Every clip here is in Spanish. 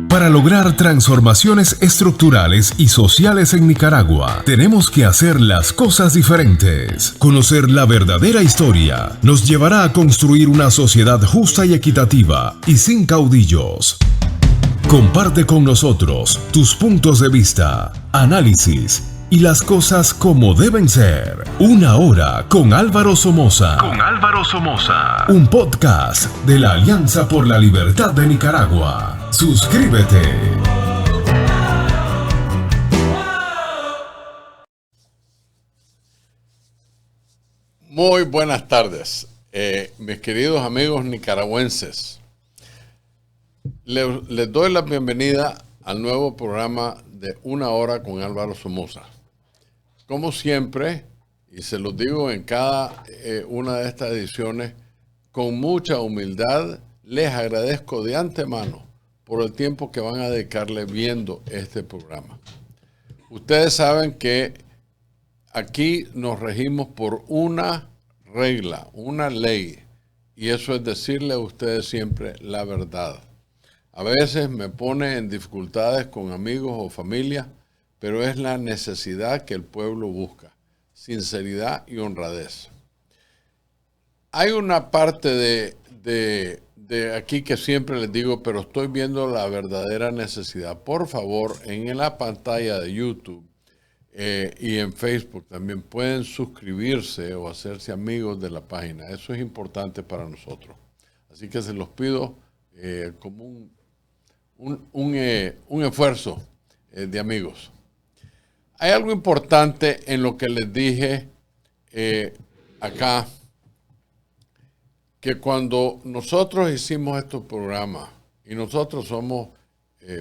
Para lograr transformaciones estructurales y sociales en Nicaragua, tenemos que hacer las cosas diferentes. Conocer la verdadera historia nos llevará a construir una sociedad justa y equitativa y sin caudillos. Comparte con nosotros tus puntos de vista, análisis y las cosas como deben ser. Una hora con Álvaro Somoza. Un podcast de la Alianza por la Libertad de Nicaragua. Suscríbete. Muy buenas tardes, mis queridos amigos nicaragüenses. Les doy la bienvenida al nuevo programa de Una Hora con Álvaro Somoza. Como siempre, y se los digo en cada una de estas ediciones, con mucha humildad, les agradezco de antemano por el tiempo que van a dedicarle viendo este programa. Ustedes saben que aquí nos regimos por una regla, una ley, y eso es decirle a ustedes siempre la verdad. A veces me pone en dificultades con amigos o familia, pero es la necesidad que el pueblo busca, sinceridad y honradez. Hay una parte de aquí que siempre les digo, pero estoy viendo la verdadera necesidad. Por favor, en la pantalla de YouTube y en Facebook también pueden suscribirse o hacerse amigos de la página. Eso es importante para nosotros. Así que se los pido como un esfuerzo de amigos. Hay algo importante en lo que les dije acá, que cuando nosotros hicimos estos programas, y nosotros somos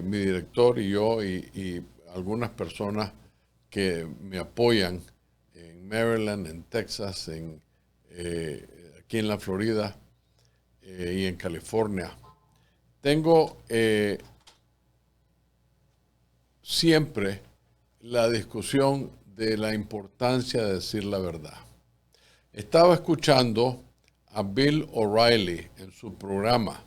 mi director y yo y algunas personas que me apoyan en Maryland, en Texas, aquí en la Florida y en California, tengo siempre la discusión de la importancia de decir la verdad. Estaba escuchando a Bill O'Reilly en su programa.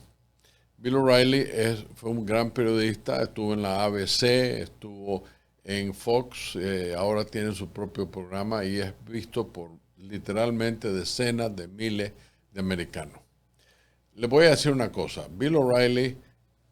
Bill O'Reilly fue un gran periodista, estuvo en la ABC, estuvo en Fox, ahora tiene su propio programa y es visto por literalmente decenas de miles de americanos. Les voy a decir una cosa, Bill O'Reilly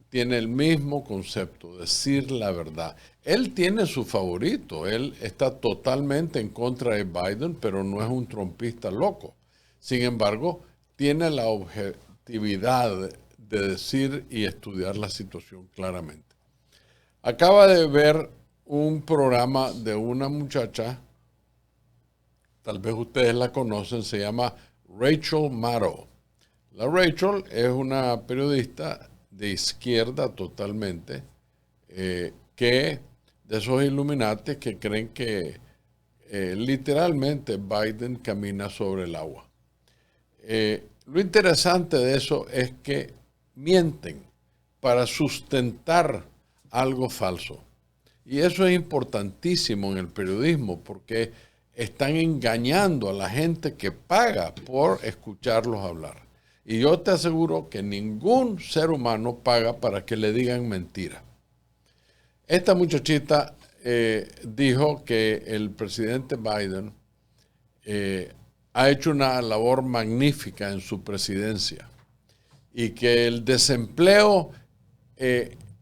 tiene el mismo concepto, decir la verdad. Él tiene su favorito, él está totalmente en contra de Biden, pero no es un trompista loco. Sin embargo, tiene la objetividad de decir y estudiar la situación claramente. Acaba de ver un programa de una muchacha, tal vez ustedes la conocen, se llama Rachel Maddow. La Rachel es una periodista de izquierda totalmente, que de esos Illuminati que creen que literalmente Biden camina sobre el agua. Lo interesante de eso es que mienten para sustentar algo falso. Y eso es importantísimo en el periodismo porque están engañando a la gente que paga por escucharlos hablar. Y yo te aseguro que ningún ser humano paga para que le digan mentira. Esta muchachita dijo que el presidente Biden ha hecho una labor magnífica en su presidencia y que el desempleo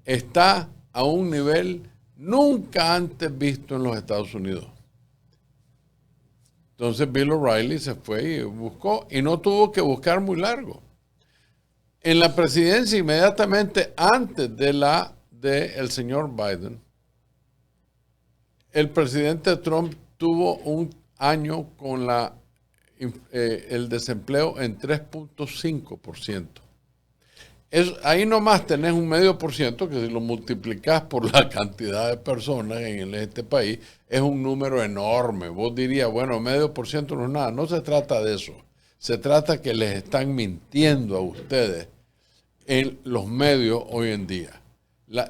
está a un nivel nunca antes visto en los Estados Unidos. Entonces Bill O'Reilly se fue y buscó, y no tuvo que buscar muy largo. En la presidencia, inmediatamente antes del señor Biden, el presidente Trump tuvo un año con el desempleo en 3.5%. Ahí nomás tenés un 0.5%, que si lo multiplicás por la cantidad de personas en este país, es un número enorme. Vos dirías, bueno, 0.5% no es nada. No se trata de eso. Se trata que les están mintiendo a ustedes en los medios hoy en día.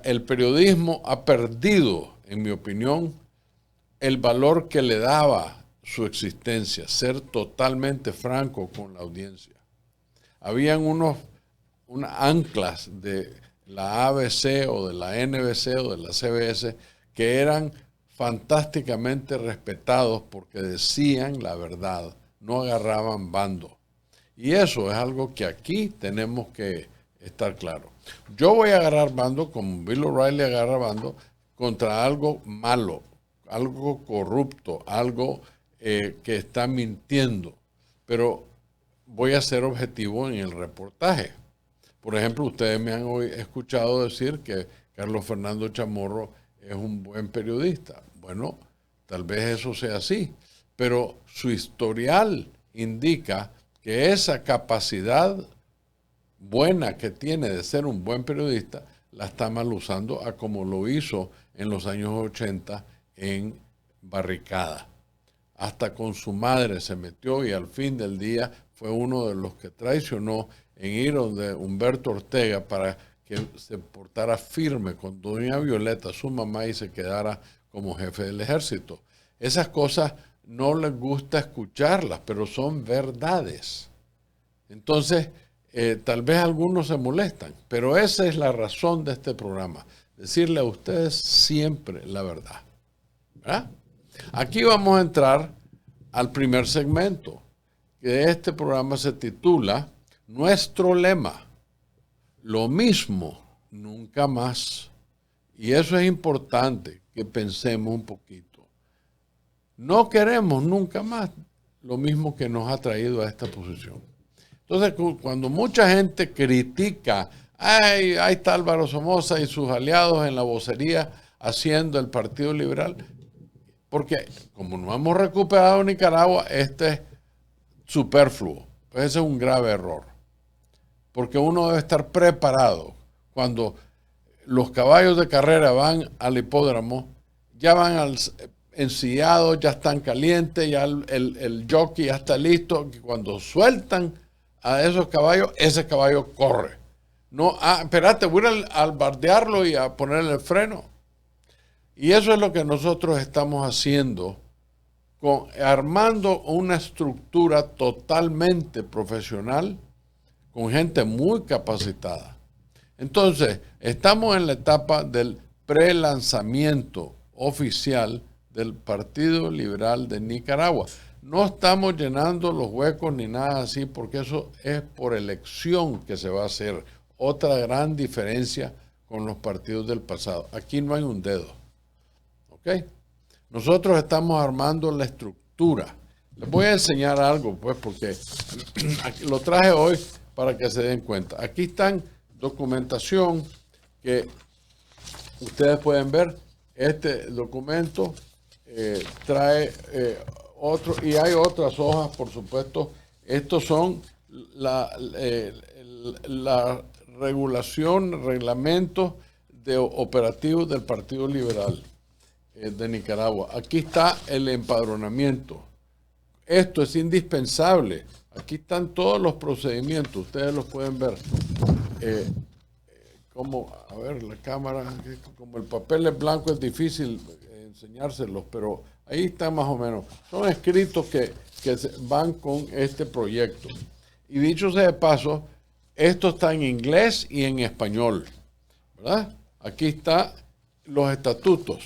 El periodismo ha perdido, en mi opinión, el valor que le daba su existencia, ser totalmente franco con la audiencia. Habían unas anclas la ABC o de la NBC o de la CBS, que eran fantásticamente respetados porque decían la verdad, no agarraban bando. Y eso es algo que aquí tenemos que estar claro. Yo voy a agarrar bando, como Bill O'Reilly agarra bando, contra algo malo, algo corrupto, algo que está mintiendo. Pero voy a ser objetivo en el reportaje. Por ejemplo, ustedes me han escuchado decir que Carlos Fernando Chamorro es un buen periodista. Bueno, tal vez eso sea así, pero su historial indica que esa capacidad buena que tiene de ser un buen periodista la está mal usando a como lo hizo en los años 80 en Barricada. Hasta con su madre se metió y al fin del día fue uno de los que traicionó en ir donde Humberto Ortega para que se portara firme con doña Violeta, su mamá, y se quedara como jefe del ejército. Esas cosas no les gusta escucharlas, pero son verdades. Entonces, tal vez algunos se molestan, pero esa es la razón de este programa, decirle a ustedes siempre la verdad. ¿Verdad? Aquí vamos a entrar al primer segmento, que este programa se titula Nuestro lema, lo mismo, nunca más. Y eso es importante que pensemos un poquito. No queremos nunca más lo mismo que nos ha traído a esta posición. Entonces, cuando mucha gente critica, ahí está Álvaro Somoza y sus aliados en la vocería haciendo el Partido Liberal, porque como no hemos recuperado Nicaragua, este es superfluo. Pues ese es un grave error. Porque uno debe estar preparado. Cuando los caballos de carrera van al hipódromo, ya van ensillados, ya están calientes, ya el jockey ya está listo. Cuando sueltan a esos caballos, ese caballo corre. No, espérate, voy a ir al bardearlo y a ponerle el freno. Y eso es lo que nosotros estamos haciendo, armando una estructura totalmente profesional, con gente muy capacitada. Entonces, estamos en la etapa del pre-lanzamiento oficial del Partido Liberal de Nicaragua. No estamos llenando los huecos ni nada así, porque eso es por elección que se va a hacer. Otra gran diferencia con los partidos del pasado. Aquí no hay un dedo. ¿Ok? Nosotros estamos armando la estructura. Les voy a enseñar algo, pues, porque lo traje hoy para que se den cuenta. Aquí están documentación que ustedes pueden ver. Este documento trae otro, y hay otras hojas, por supuesto. Estos son la reglamento de operativos del Partido Liberal de Nicaragua. Aquí está el empadronamiento. Esto es indispensable. Aquí están todos los procedimientos. Ustedes los pueden ver. A ver, la cámara, como el papel es blanco es difícil enseñárselos, pero ahí está más o menos. Son escritos que van con este proyecto. Y dicho sea de paso, esto está en inglés y en español, ¿verdad? Aquí están los estatutos.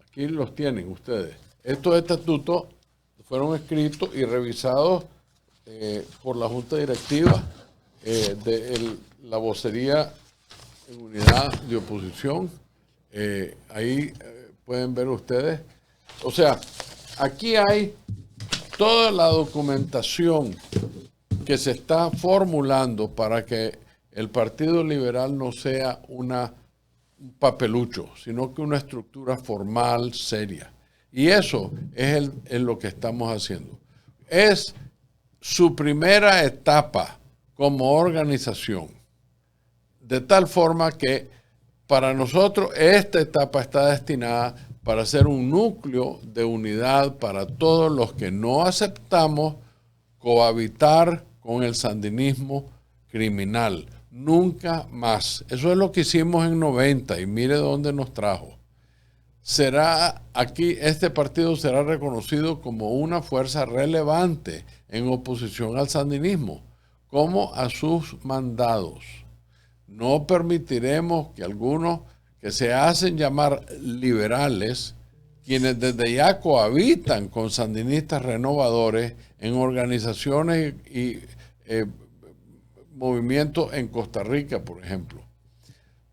Aquí los tienen ustedes. Estos estatutos fueron escritos y revisados por la Junta Directiva de la vocería en unidad de oposición. Ahí pueden ver ustedes. O sea, aquí hay toda la documentación que se está formulando para que el Partido Liberal no sea un papelucho, sino que una estructura formal, seria. Y eso es lo que estamos haciendo. Es su primera etapa como organización. De tal forma que para nosotros esta etapa está destinada para ser un núcleo de unidad para todos los que no aceptamos cohabitar con el sandinismo criminal. Nunca más. Eso es lo que hicimos en 90 y mire dónde nos trajo. Este partido será reconocido como una fuerza relevante en oposición al sandinismo, como a sus mandados. no permitiremos que algunos que se hacen llamar liberales, quienes desde ya cohabitan con sandinistas renovadores en organizaciones y movimientos en Costa Rica, por ejemplo.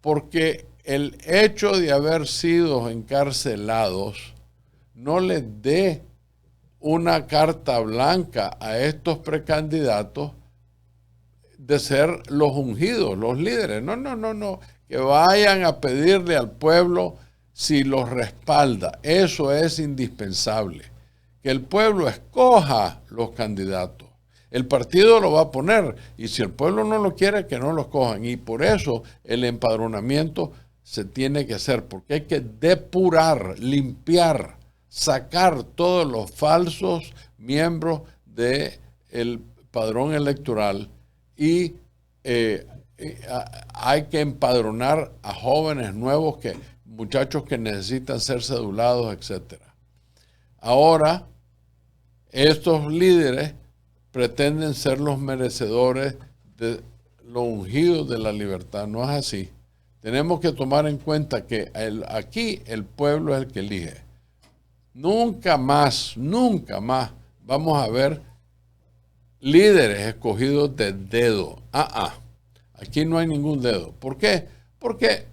Porque el hecho de haber sido encarcelados no les dé una carta blanca a estos precandidatos de ser los ungidos, los líderes. No. Que vayan a pedirle al pueblo si los respalda. Eso es indispensable. Que el pueblo escoja los candidatos. El partido lo va a poner y si el pueblo no lo quiere, que no lo escojan. Y por eso el empadronamiento se tiene que hacer, porque hay que depurar, limpiar, sacar todos los falsos miembros del padrón electoral y hay que empadronar a jóvenes nuevos, muchachos que necesitan ser cedulados, etc. Ahora, estos líderes pretenden ser los merecedores de los ungidos de la libertad. No es así. Tenemos que tomar en cuenta que aquí el pueblo es el que elige. Nunca más vamos a ver líderes escogidos de dedo. Aquí no hay ningún dedo. ¿Por qué? Porque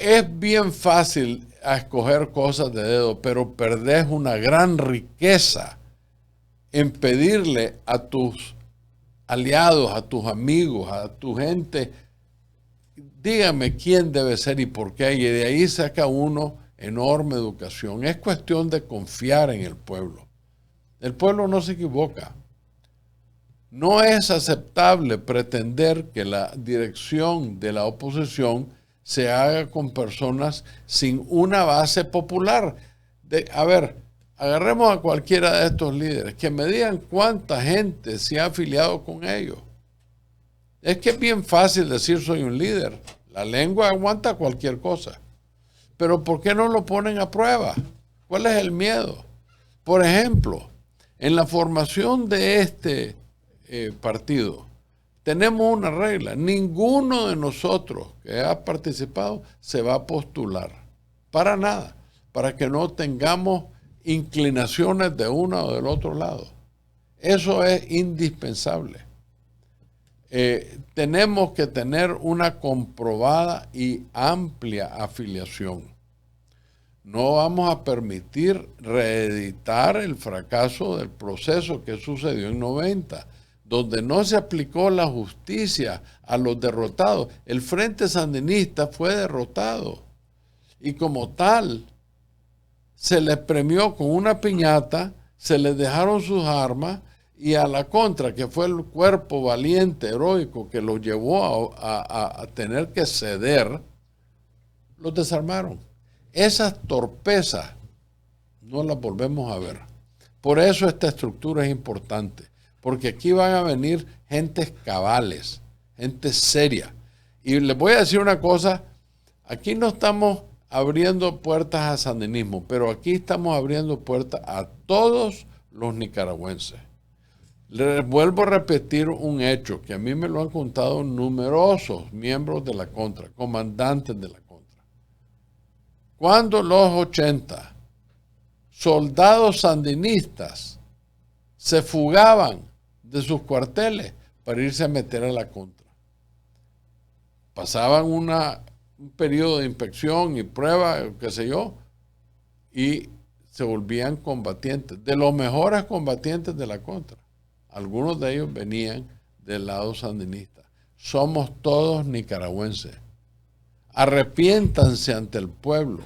es bien fácil escoger cosas de dedo, pero perdés una gran riqueza en pedirle a tus aliados, a tus amigos, a tu gente, dígame quién debe ser y por qué, y de ahí saca uno enorme educación. Es cuestión de confiar en el pueblo. El pueblo no se equivoca. No es aceptable pretender que la dirección de la oposición se haga con personas sin una base popular. Agarremos a cualquiera de estos líderes, que me digan cuánta gente se ha afiliado con ellos. Es que es bien fácil decir soy un líder. La lengua aguanta cualquier cosa. Pero ¿por qué no lo ponen a prueba? ¿Cuál es el miedo? Por ejemplo, en la formación de este partido, tenemos una regla. Ninguno de nosotros que ha participado se va a postular. Para nada. Para que no tengamos inclinaciones de uno o del otro lado. Eso es indispensable. Tenemos que tener una comprobada y amplia afiliación. No vamos a permitir reeditar el fracaso del proceso que sucedió en 90, donde no se aplicó la justicia a los derrotados. El Frente Sandinista fue derrotado y como tal se les premió con una piñata, se les dejaron sus armas y a la contra, que fue el cuerpo valiente, heroico, que los llevó a tener que ceder, los desarmaron. Esas torpezas no las volvemos a ver. Por eso esta estructura es importante, porque aquí van a venir gentes cabales, gente seria. Y les voy a decir una cosa, aquí no estamos abriendo puertas al sandinismo, pero aquí estamos abriendo puertas a todos los nicaragüenses. Les vuelvo a repetir un hecho que a mí me lo han contado numerosos miembros de la Contra, comandantes de la Contra. Cuando los 80 soldados sandinistas se fugaban de sus cuarteles para irse a meter a la Contra, pasaban un periodo de inspección y prueba, qué sé yo, y se volvían combatientes, de los mejores combatientes de la Contra. Algunos de ellos venían del lado sandinista. Somos todos nicaragüenses. Arrepiéntanse ante el pueblo.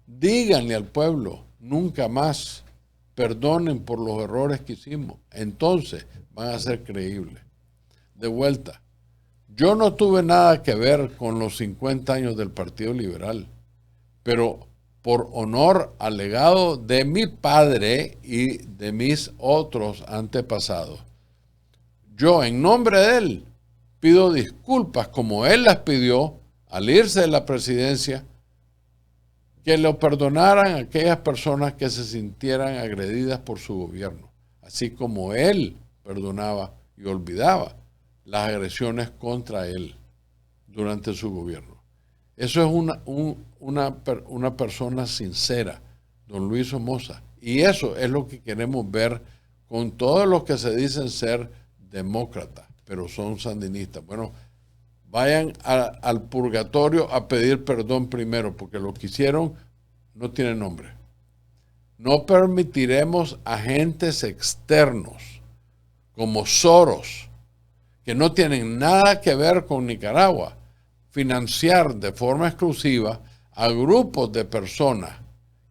Díganle al pueblo, nunca más. Perdonen por los errores que hicimos. Entonces van a ser creíbles. De vuelta, yo no tuve nada que ver con los 50 años del Partido Liberal, pero por honor al legado de mi padre y de mis otros antepasados, yo en nombre de él pido disculpas como él las pidió al irse de la presidencia, que lo perdonaran a aquellas personas que se sintieran agredidas por su gobierno, así como él perdonaba y olvidaba las agresiones contra él durante su gobierno. Eso es una persona sincera, don Luis Somoza. Y eso es lo que queremos ver con todos los que se dicen ser demócratas, pero son sandinistas. Bueno, vayan al purgatorio a pedir perdón primero, porque lo que hicieron no tiene nombre. No permitiremos agentes externos como Soros, que no tienen nada que ver con Nicaragua, financiar de forma exclusiva a grupos de personas.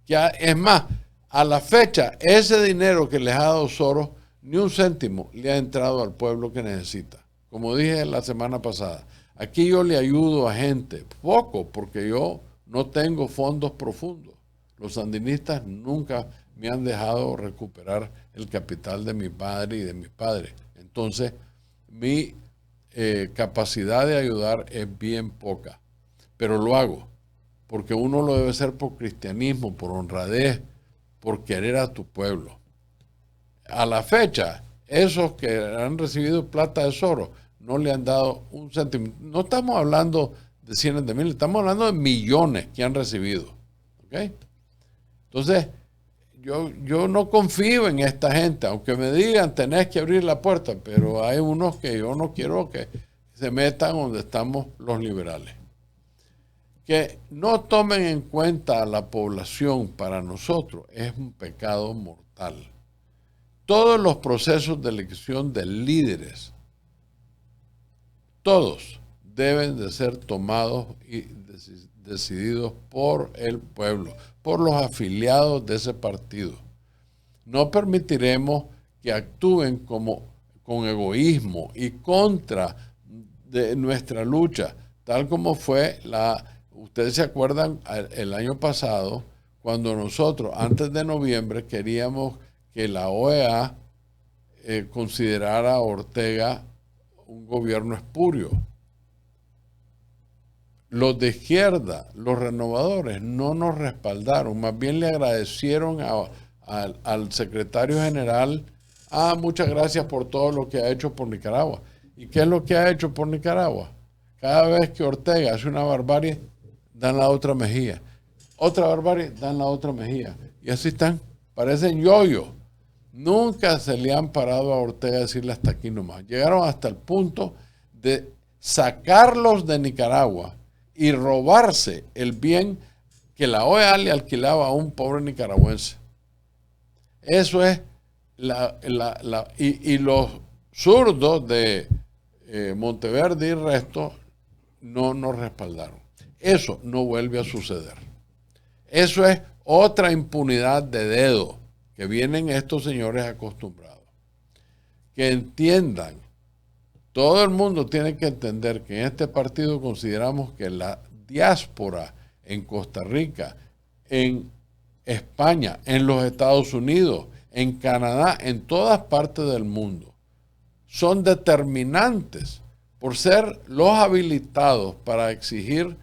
Que es más, a la fecha, ese dinero que les ha dado Soros, ni un céntimo le ha entrado al pueblo que necesita. Como dije la semana pasada, aquí yo le ayudo a gente, poco, porque yo no tengo fondos profundos. Los sandinistas nunca me han dejado recuperar el capital de mi padre y de mis padres. Entonces, mi capacidad de ayudar es bien poca, pero lo hago, porque uno lo debe hacer por cristianismo, por honradez, por querer a tu pueblo. A la fecha, esos que han recibido plata de Soros no le han dado un céntimo. No estamos hablando de cientos de miles, estamos hablando de millones que han recibido. ¿Okay? Entonces, yo no confío en esta gente, aunque me digan tenés que abrir la puerta, pero hay unos que yo no quiero que se metan donde estamos los liberales. Que no tomen en cuenta a la población para nosotros es un pecado mortal. Todos los procesos de elección de líderes, todos deben de ser tomados y decididos por el pueblo, por los afiliados de ese partido. No permitiremos que actúen con egoísmo y contra de nuestra lucha, tal como fue ustedes se acuerdan el año pasado, cuando nosotros antes de noviembre queríamos que la OEA considerara a Ortega un gobierno espurio. Los de izquierda, los renovadores, no nos respaldaron, más bien le agradecieron al secretario general, muchas gracias por todo lo que ha hecho por Nicaragua. ¿Y qué es lo que ha hecho por Nicaragua? Cada vez que Ortega hace una barbarie, dan la otra mejilla. Otra barbarie, dan la otra mejilla. Y así están, parecen yoyos. Nunca se le han parado a Ortega a decirle hasta aquí nomás. Llegaron hasta el punto de sacarlos de Nicaragua y robarse el bien que la OEA le alquilaba a un pobre nicaragüense. Eso es y los zurdos de Monteverde y resto no nos respaldaron. Eso no vuelve a suceder. Eso es otra impunidad de dedo que vienen estos señores acostumbrados. Que entiendan, todo el mundo tiene que entender que en este partido consideramos que la diáspora en Costa Rica, en España, en los Estados Unidos, en Canadá, en todas partes del mundo, son determinantes por ser los habilitados para exigir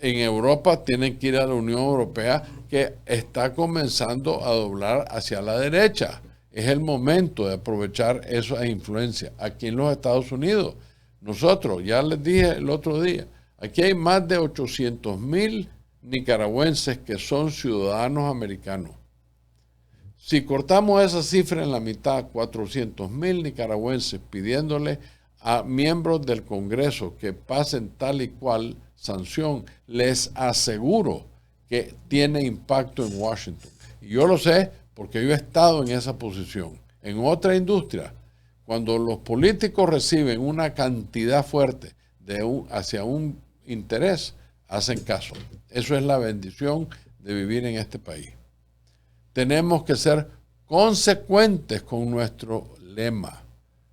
en Europa. Tienen que ir a la Unión Europea, que está comenzando a doblar hacia la derecha. Es el momento de aprovechar esa influencia. Aquí en los Estados Unidos, nosotros, ya les dije el otro día, aquí hay más de 800,000 nicaragüenses que son ciudadanos americanos. Si cortamos esa cifra en la mitad, 400,000 nicaragüenses pidiéndole a miembros del Congreso que pasen tal y cual sanción, les aseguro que tiene impacto en Washington. Y yo lo sé porque yo he estado en esa posición. En otra industria, cuando los políticos reciben una cantidad fuerte hacia un interés, hacen caso. Eso es la bendición de vivir en este país. Tenemos que ser consecuentes con nuestro lema.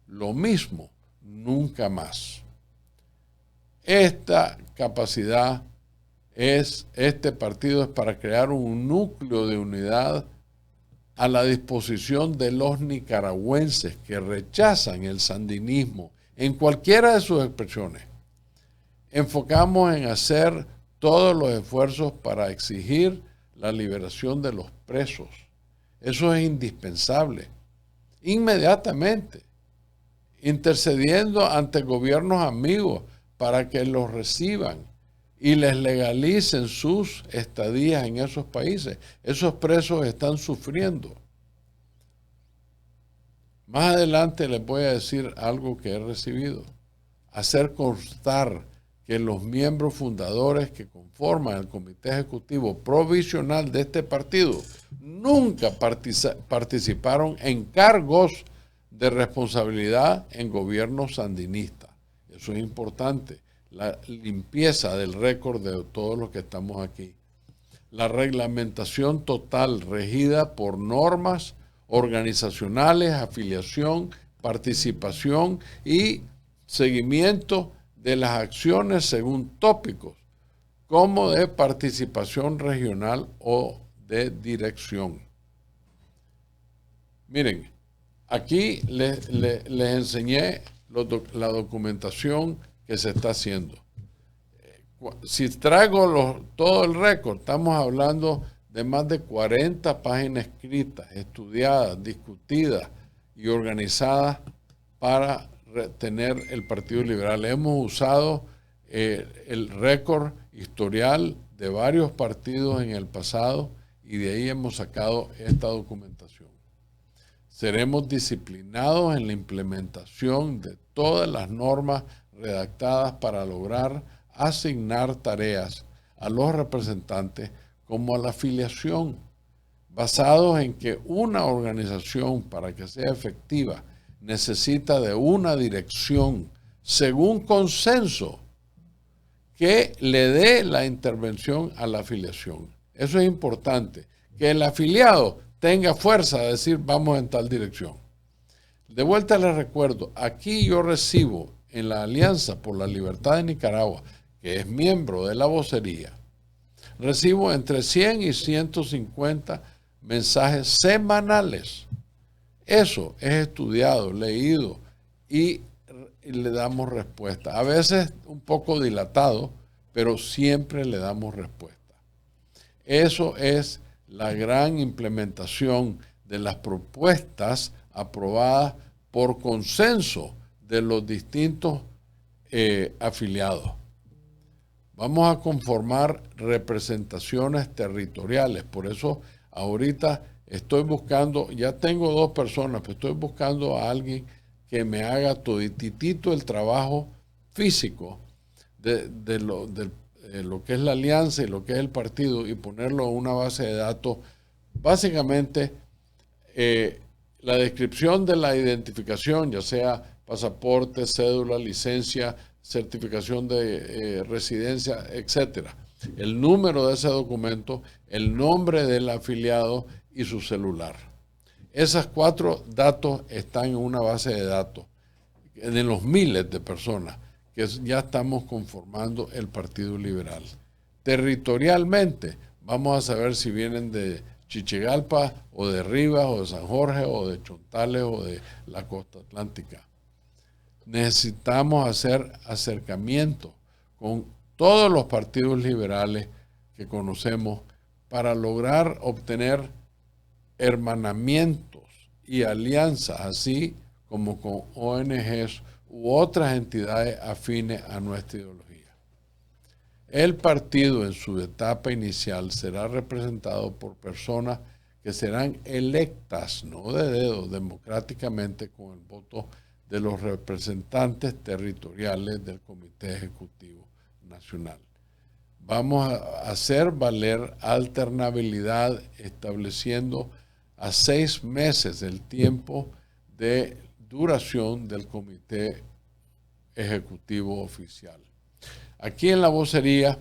Lo mismo, nunca más. Esta capacidad este partido es para crear un núcleo de unidad a la disposición de los nicaragüenses que rechazan el sandinismo en cualquiera de sus expresiones. Enfocamos en hacer todos los esfuerzos para exigir la liberación de los presos. Eso es indispensable. Inmediatamente. intercediendo ante gobiernos amigos para que los reciban y les legalicen sus estadías en esos países. Esos presos están sufriendo. Más adelante les voy a decir algo que he recibido. Hacer constar que los miembros fundadores que conforman el comité ejecutivo provisional de este partido nunca participaron en cargos de responsabilidad en gobiernos sandinistas. Eso es importante. La limpieza del récord de todos los que estamos aquí. La reglamentación total regida por normas organizacionales, afiliación, participación y seguimiento de las acciones según tópicos, como de participación regional o de Miren, aquí les enseñé la documentación que se está haciendo. Si traigo todo el récord, estamos hablando de más de 40 páginas escritas, estudiadas, discutidas y organizadas para tener el Partido Liberal. Hemos usado el récord historial de varios partidos en el pasado y de ahí hemos sacado esta documentación. Seremos disciplinados en la implementación de todas las normas redactadas para lograr asignar tareas a los representantes como a la afiliación, basados en que una organización, para que sea efectiva, necesita de una dirección según consenso que le dé la intervención a la afiliación. Eso es importante, que el afiliado tenga fuerza de decir vamos en tal dirección. De vuelta les recuerdo, aquí yo recibo en la Alianza por la Libertad de Nicaragua, que es miembro de la vocería, recibo entre 100 y 150 mensajes semanales. Eso es estudiado, leído y le damos respuesta. A veces un poco dilatado, pero siempre le damos respuesta. Eso es la gran implementación de las propuestas aprobadas por consenso de los distintos afiliados. Vamos a conformar representaciones territoriales. Por eso ahorita estoy buscando, ya tengo 2 personas, pero estoy buscando a alguien que me haga todititito el trabajo físico de lo que es la alianza y lo que es el partido y ponerlo en una base de datos. Básicamente, la descripción de la identificación, ya sea pasaporte, cédula, licencia, certificación de residencia, etcétera. El número de ese documento, el nombre del afiliado y su celular. Esos 4 datos están en una base de datos de los miles de personas que ya estamos conformando el Partido Liberal. Territorialmente, vamos a saber si vienen de Chichigalpa o de Rivas o de San Jorge o de Chontales o de la costa atlántica. Necesitamos hacer acercamiento con todos los partidos liberales que conocemos para lograr obtener hermanamientos y alianzas, así como con ONGs u otras entidades afines a nuestra ideología. El partido en su etapa inicial será representado por personas que serán electas, no de dedo, democráticamente con el voto de los representantes territoriales del Comité Ejecutivo Nacional. Vamos a hacer valer alternabilidad estableciendo a 6 meses el tiempo de duración del Comité Ejecutivo Oficial. Aquí en la vocería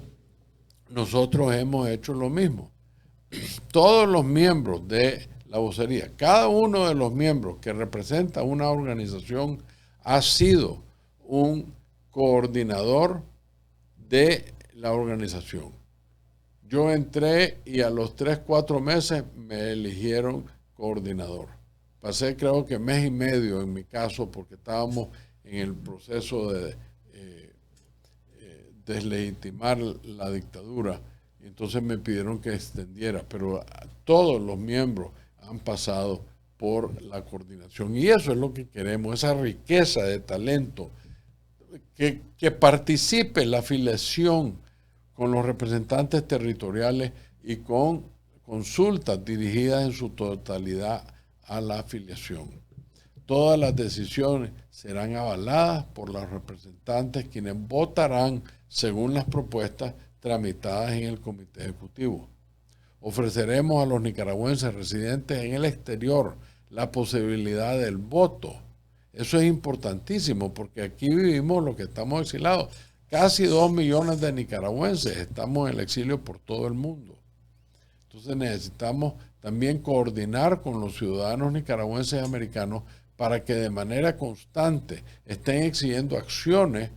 nosotros hemos hecho lo mismo. Todos los miembros de la vocería, cada uno de los miembros que representa una organización ha sido un coordinador de la organización. Yo entré y a los 3-4 meses me eligieron coordinador. Pasé creo que 1 mes y medio en mi caso porque estábamos en el proceso de deslegitimar la dictadura. Entonces me pidieron que extendiera, pero todos los miembros han pasado por la coordinación. Y eso es lo que queremos, esa riqueza de talento, que participe en la afiliación con los representantes territoriales y con consultas dirigidas en su totalidad a la afiliación. Todas las decisiones serán avaladas por los representantes, quienes votarán según las propuestas tramitadas en el Comité Ejecutivo. Ofreceremos a los nicaragüenses residentes en el exterior la posibilidad del voto. Eso es importantísimo porque aquí vivimos lo que estamos exilados. Casi 2 millones de nicaragüenses estamos en el exilio por todo el mundo. Entonces necesitamos también coordinar con los ciudadanos nicaragüenses y americanos para que de manera constante estén exigiendo acciones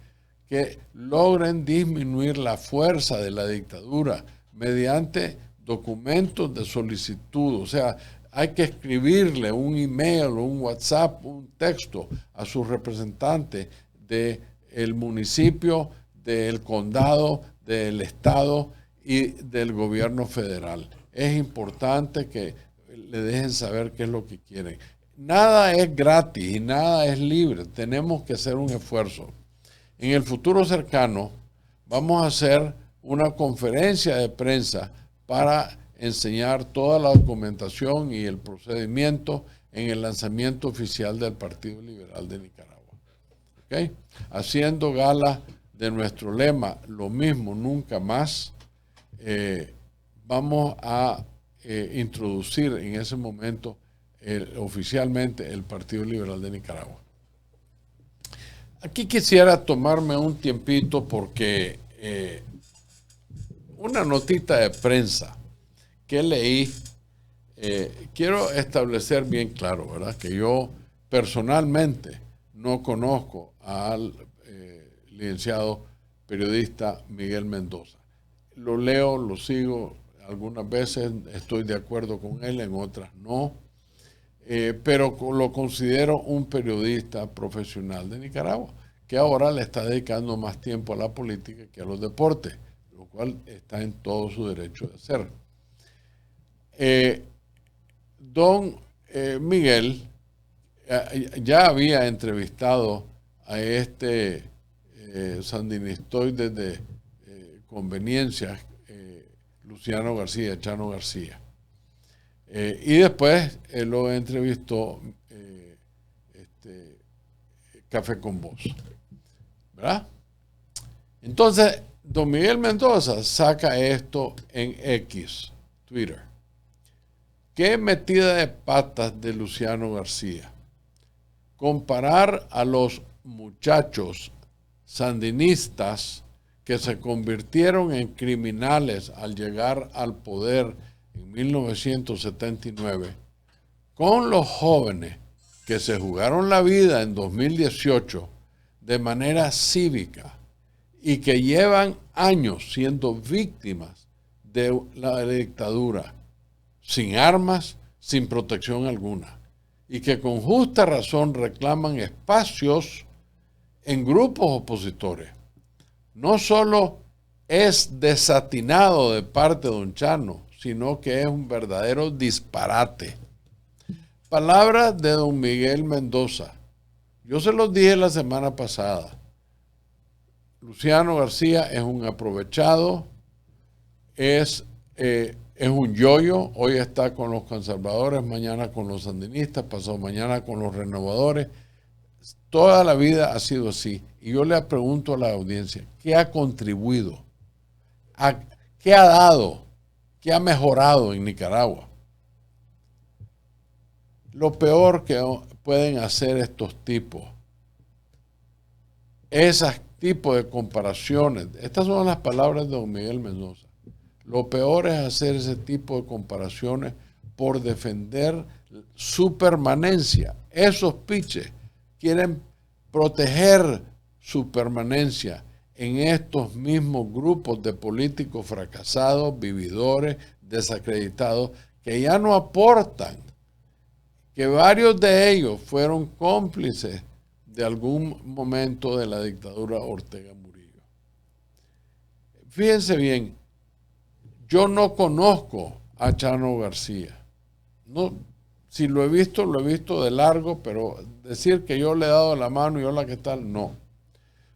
que logren disminuir la fuerza de la dictadura mediante documentos de solicitud. O sea, hay que escribirle un email, un WhatsApp, un texto a sus representantes del municipio, del condado, del estado y del gobierno federal. Es importante que le dejen saber qué es lo que quieren. Nada es gratis y nada es libre. Tenemos que hacer un esfuerzo. En el futuro cercano vamos a hacer una conferencia de prensa para enseñar toda la documentación y el procedimiento en el lanzamiento oficial del Partido Liberal de Nicaragua. ¿Okay? Haciendo gala de nuestro lema, lo mismo, nunca más, vamos a introducir en ese momento oficialmente el Partido Liberal de Nicaragua. Aquí quisiera tomarme un tiempito porque una notita de prensa que leí, quiero establecer bien claro, ¿verdad? Que yo personalmente no conozco al licenciado periodista Miguel Mendoza. Lo leo, lo sigo, algunas veces estoy de acuerdo con él, en otras no, pero lo considero un periodista profesional de Nicaragua, que ahora le está dedicando más tiempo a la política que a los deportes, lo cual está en todo su derecho de hacer. Don Miguel ya había entrevistado a este sandinistoide de conveniencias, Luciano García, Chano García. Y después lo entrevistó Café con Voz, ¿verdad? Entonces, don Miguel Mendoza saca esto en X, Twitter. Qué metida de patas de Luciano García. Comparar a los muchachos sandinistas que se convirtieron en criminales al llegar al poder en 1979 con los jóvenes que se jugaron la vida en 2018 de manera cívica y que llevan años siendo víctimas de la dictadura, sin armas, sin protección alguna, y que con justa razón reclaman espacios en grupos opositores. No solo es desatinado de parte de don Chano, sino que es un verdadero disparate. Palabras de don Miguel Mendoza. Yo se los dije la semana pasada. Luciano García es un aprovechado, es un yoyo. Hoy está con los conservadores, mañana con los sandinistas, pasado mañana con los renovadores. Toda la vida ha sido así. Y yo le pregunto a la audiencia, ¿qué ha contribuido? ¿Qué ha dado? ¿Qué ha mejorado en Nicaragua? Lo peor que pueden hacer estos tipos, esos tipos de comparaciones, estas son las palabras de don Miguel Mendoza. Lo peor es hacer ese tipo de comparaciones por defender su permanencia. Esos piches quieren proteger su permanencia en estos mismos grupos de políticos fracasados, vividores, desacreditados, que ya no aportan, que varios de ellos fueron cómplices de algún momento de la dictadura Ortega Murillo. Fíjense bien, yo no conozco a Chano García. No, Si lo he visto de largo, pero decir que yo le he dado la mano y hola, ¿qué tal? No.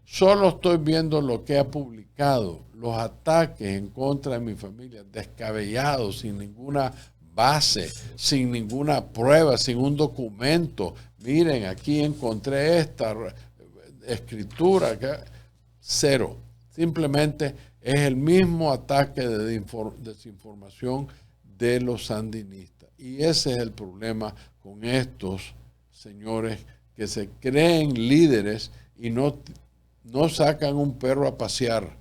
Solo estoy viendo lo que ha publicado, los ataques en contra de mi familia, descabellados, sin ninguna base, sin ninguna prueba, sin un documento. Miren, aquí encontré esta escritura. Cero. Simplemente es el mismo ataque de desinformación de los sandinistas. Y ese es el problema con estos señores que se creen líderes y no sacan un perro a pasear,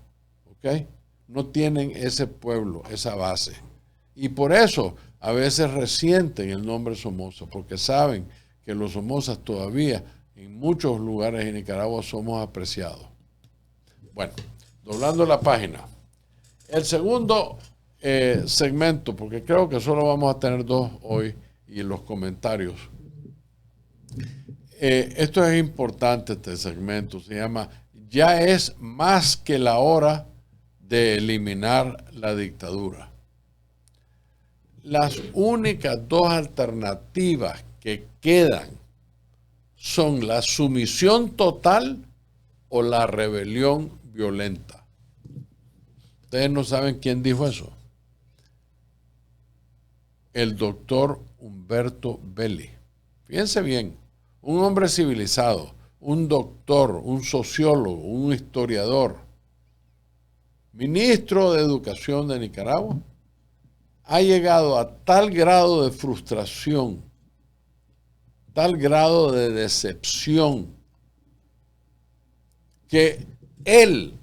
¿ok? No tienen ese pueblo, esa base. Y por eso a veces resienten el nombre Somoza, porque saben que los Somozas todavía en muchos lugares de Nicaragua somos apreciados. Bueno, doblando la página. El segundo segmento, porque creo que solo vamos a tener 2 hoy y en los comentarios. Esto es importante, este segmento, se llama "Ya es más que la hora de eliminar la dictadura". Las únicas 2 alternativas que quedan son la sumisión total o la rebelión violenta. Ustedes no saben quién dijo eso. El doctor Humberto Belli. Fíjense bien, un hombre civilizado, un doctor, un sociólogo, un historiador, ministro de Educación de Nicaragua, ha llegado a tal grado de frustración, tal grado de decepción, que él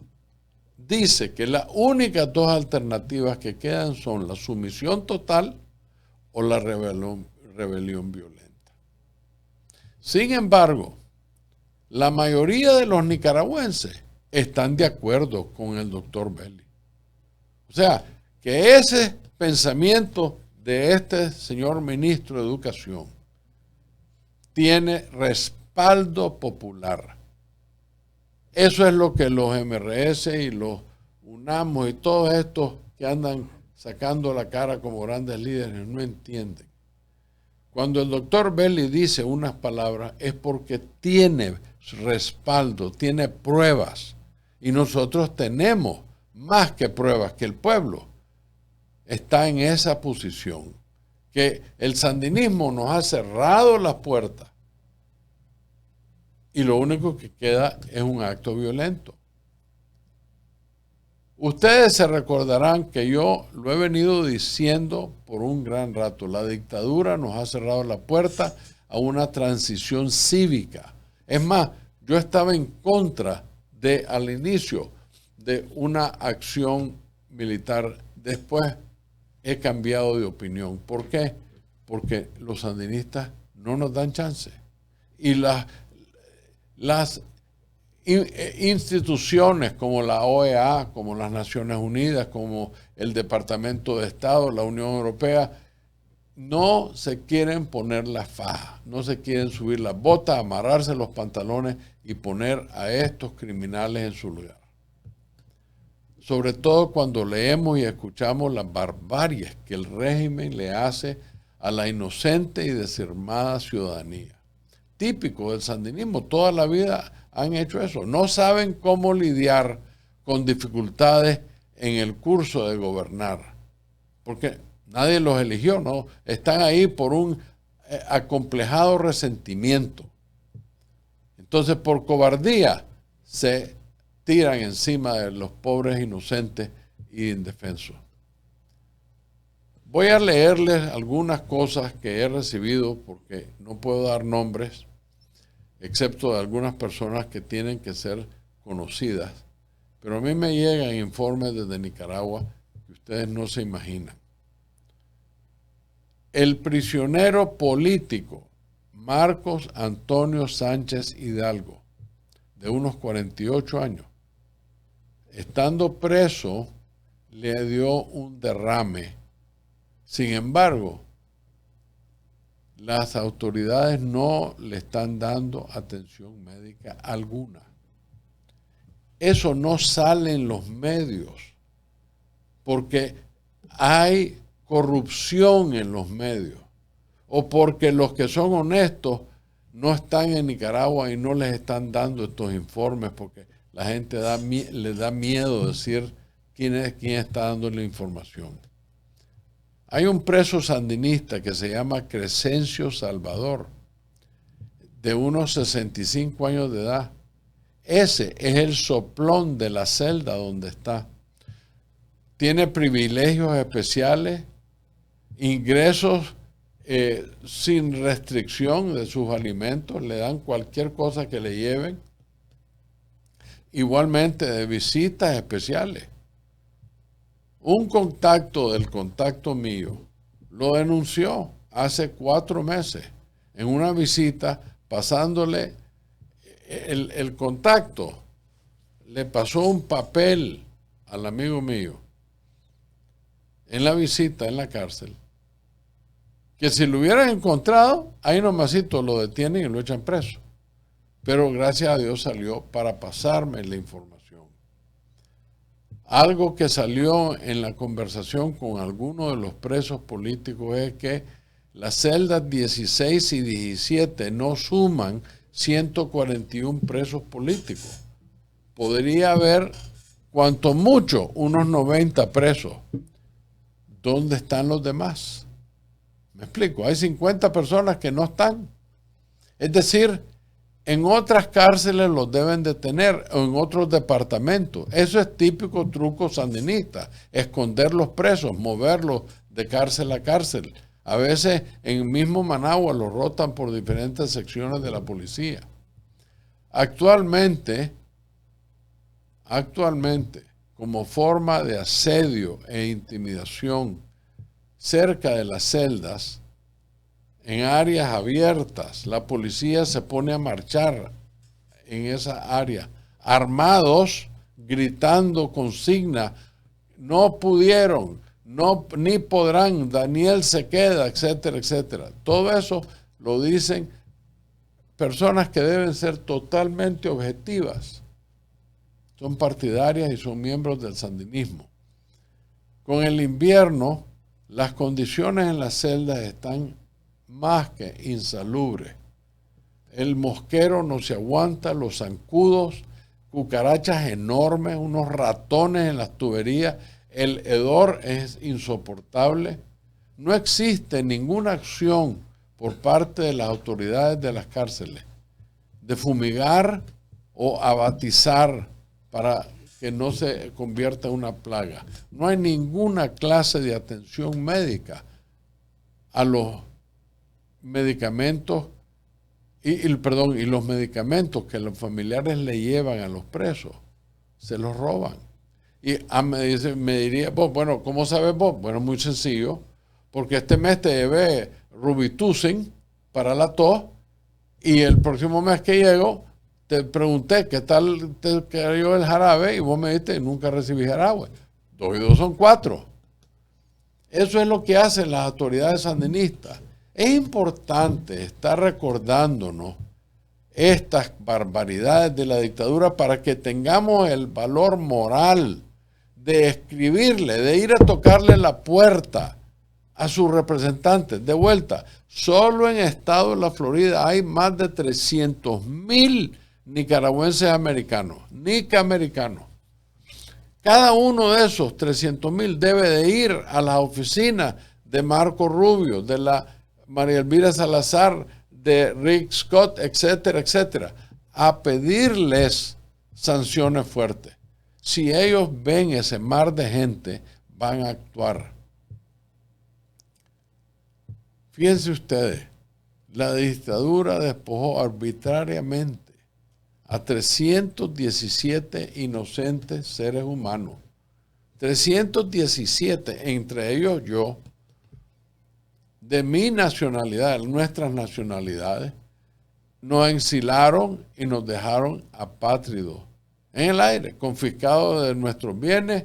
dice que las únicas 2 alternativas que quedan son la sumisión total o la rebelión violenta. Sin embargo, la mayoría de los nicaragüenses están de acuerdo con el doctor Belli. O sea, que ese pensamiento de este señor ministro de Educación tiene respaldo popular. Eso es lo que los MRS y los UNAMOS y todos estos que andan sacando la cara como grandes líderes no entienden. Cuando el doctor Belli dice unas palabras es porque tiene respaldo, tiene pruebas. Y nosotros tenemos más que pruebas, que el pueblo está en esa posición, que el sandinismo nos ha cerrado las puertas y lo único que queda es un acto violento. Ustedes se recordarán que yo lo he venido diciendo por un gran rato. La dictadura nos ha cerrado la puerta a una transición cívica. Es más, yo estaba en contra al inicio de una acción militar. Después he cambiado de opinión. ¿Por qué? Porque los sandinistas no nos dan chance. Y las instituciones como la OEA, como las Naciones Unidas, como el Departamento de Estado, la Unión Europea, no se quieren poner la faja, no se quieren subir las botas, amarrarse los pantalones y poner a estos criminales en su lugar. Sobre todo cuando leemos y escuchamos las barbaries que el régimen le hace a la inocente y desarmada ciudadanía. Típico del sandinismo, toda la vida han hecho eso. No saben cómo lidiar con dificultades en el curso de gobernar, porque nadie los eligió, ¿no? Están ahí por un acomplejado resentimiento. Entonces, por cobardía, se tiran encima de los pobres inocentes y indefensos. Voy a leerles algunas cosas que he recibido, porque no puedo dar nombres, excepto de algunas personas que tienen que ser conocidas. Pero a mí me llegan informes desde Nicaragua que ustedes no se imaginan. El prisionero político Marcos Antonio Sánchez Hidalgo, de unos 48 años, estando preso, le dio un derrame. Sin embargo, las autoridades no le están dando atención médica alguna. Eso no sale en los medios porque hay corrupción en los medios. o porque los que son honestos no están en Nicaragua y no les están dando estos informes porque la gente les da miedo decir quién está dando la información. Hay un preso sandinista que se llama Crescencio Salvador, de unos 65 años de edad. Ese es el soplón de la celda donde está. Tiene privilegios especiales, ingresos sin restricción de sus alimentos, le dan cualquier cosa que le lleven. Igualmente de visitas especiales. Un contacto del contacto mío lo denunció hace 4 meses en una visita, pasándole el contacto. Le pasó un papel al amigo mío en la visita en la cárcel, que si lo hubieran encontrado, ahí nomasito lo detienen y lo echan preso. Pero gracias a Dios salió para pasarme la información. Algo que salió en la conversación con algunos de los presos políticos es que las celdas 16 y 17 no suman 141 presos políticos. Podría haber, cuanto mucho, unos 90 presos. ¿Dónde están los demás? Me explico, hay 50 personas que no están. Es decir, en otras cárceles los deben de tener o en otros departamentos. Eso es típico truco sandinista, esconder los presos, moverlos de cárcel a cárcel. A veces en mismo Managua los rotan por diferentes secciones de la policía. Actualmente, como forma de asedio e intimidación cerca de las celdas, en áreas abiertas, la policía se pone a marchar en esa área, armados, gritando consigna, no pudieron, no, ni podrán, Daniel se queda, etcétera, etcétera. Todo eso lo dicen personas que deben ser totalmente objetivas. Son partidarias y son miembros del sandinismo. Con el invierno, las condiciones en las celdas están más que insalubres. El mosquero no se aguanta, los zancudos, cucarachas enormes, unos ratones en las tuberías, el hedor es insoportable. No existe ninguna acción por parte de las autoridades de las cárceles de fumigar o abatizar para que no se convierta en una plaga. No hay ninguna clase de atención médica a los medicamentos y los medicamentos que los familiares le llevan a los presos, se los roban. Y me diría, bueno, ¿cómo sabes vos? Bueno, muy sencillo, porque este mes te llevé Robitussin para la tos y el próximo mes que llego te pregunté qué tal te cayó el jarabe y vos me dijiste nunca recibí jarabe. 2 y 2 son 4. Eso es lo que hacen las autoridades sandinistas. Es importante estar recordándonos estas barbaridades de la dictadura para que tengamos el valor moral de escribirle, de ir a tocarle la puerta a sus representantes. De vuelta, solo en estado de la Florida hay más de 300,000 nicaragüenses americanos, nica-americanos. Cada uno de esos 300,000 debe de ir a las oficinas de Marco Rubio, de la María Elvira Salazar, de Rick Scott, etcétera, etcétera, a pedirles sanciones fuertes. Si ellos ven ese mar de gente, van a actuar. Fíjense ustedes, la dictadura despojó arbitrariamente a 317 inocentes seres humanos. 317, entre ellos yo, de mi nacionalidad, nuestras nacionalidades, nos exilaron y nos dejaron apátridos en el aire, confiscados de nuestros bienes,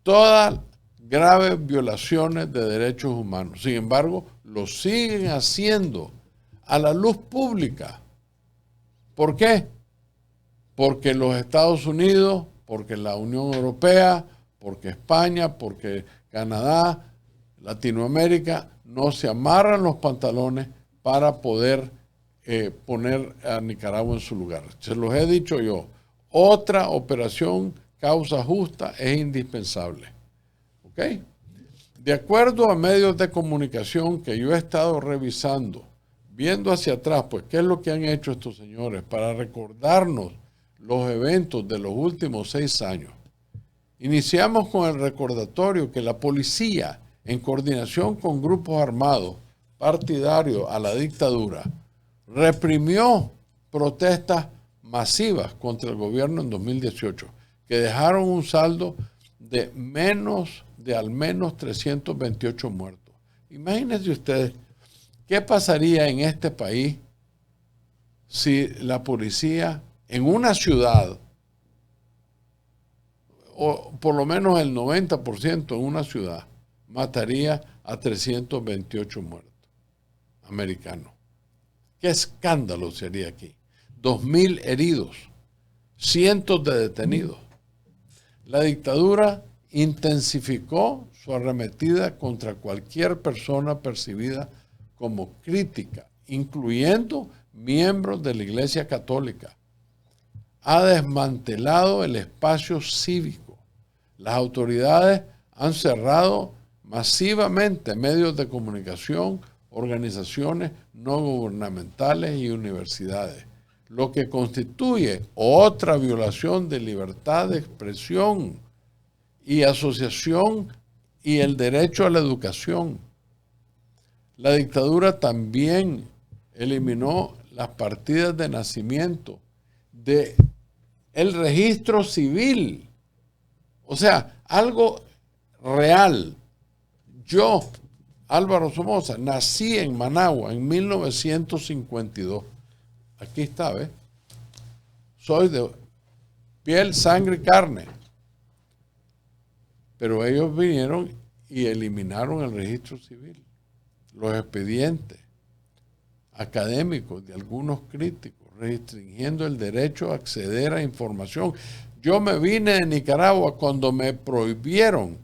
todas graves violaciones de derechos humanos. Sin embargo, lo siguen haciendo a la luz pública. ¿Por qué? Porque los Estados Unidos, porque la Unión Europea, porque España, porque Canadá Latinoamérica no se amarran los pantalones para poder poner a Nicaragua en su lugar. Se los he dicho yo. Otra operación causa justa es indispensable. ¿Ok? De acuerdo a medios de comunicación que yo he estado revisando, viendo hacia atrás, pues, ¿qué es lo que han hecho estos señores para recordarnos los eventos de los últimos 6 años? Iniciamos con el recordatorio que la policía, en coordinación con grupos armados partidarios a la dictadura, reprimió protestas masivas contra el gobierno en 2018, que dejaron un saldo de al menos 328 muertos. Imagínense ustedes, ¿qué pasaría en este país si la policía en una ciudad, o por lo menos el 90% en una ciudad, mataría a 328 muertos americanos? ¿Qué escándalo sería aquí? 2.000 heridos, cientos de detenidos. La dictadura intensificó su arremetida contra cualquier persona percibida como crítica, incluyendo miembros de la Iglesia Católica. Ha desmantelado el espacio cívico. Las autoridades han cerrado masivamente medios de comunicación, organizaciones no gubernamentales y universidades, lo que constituye otra violación de libertad de expresión y asociación y el derecho a la educación. La dictadura también eliminó las partidas de nacimiento del registro civil. O sea, algo real. Yo, Álvaro Somoza, nací en Managua en 1952. Aquí está, ¿ves? Soy de piel, sangre y carne. Pero ellos vinieron y eliminaron el registro civil, los expedientes académicos de algunos críticos, restringiendo el derecho a acceder a información. Yo me vine de Nicaragua cuando me prohibieron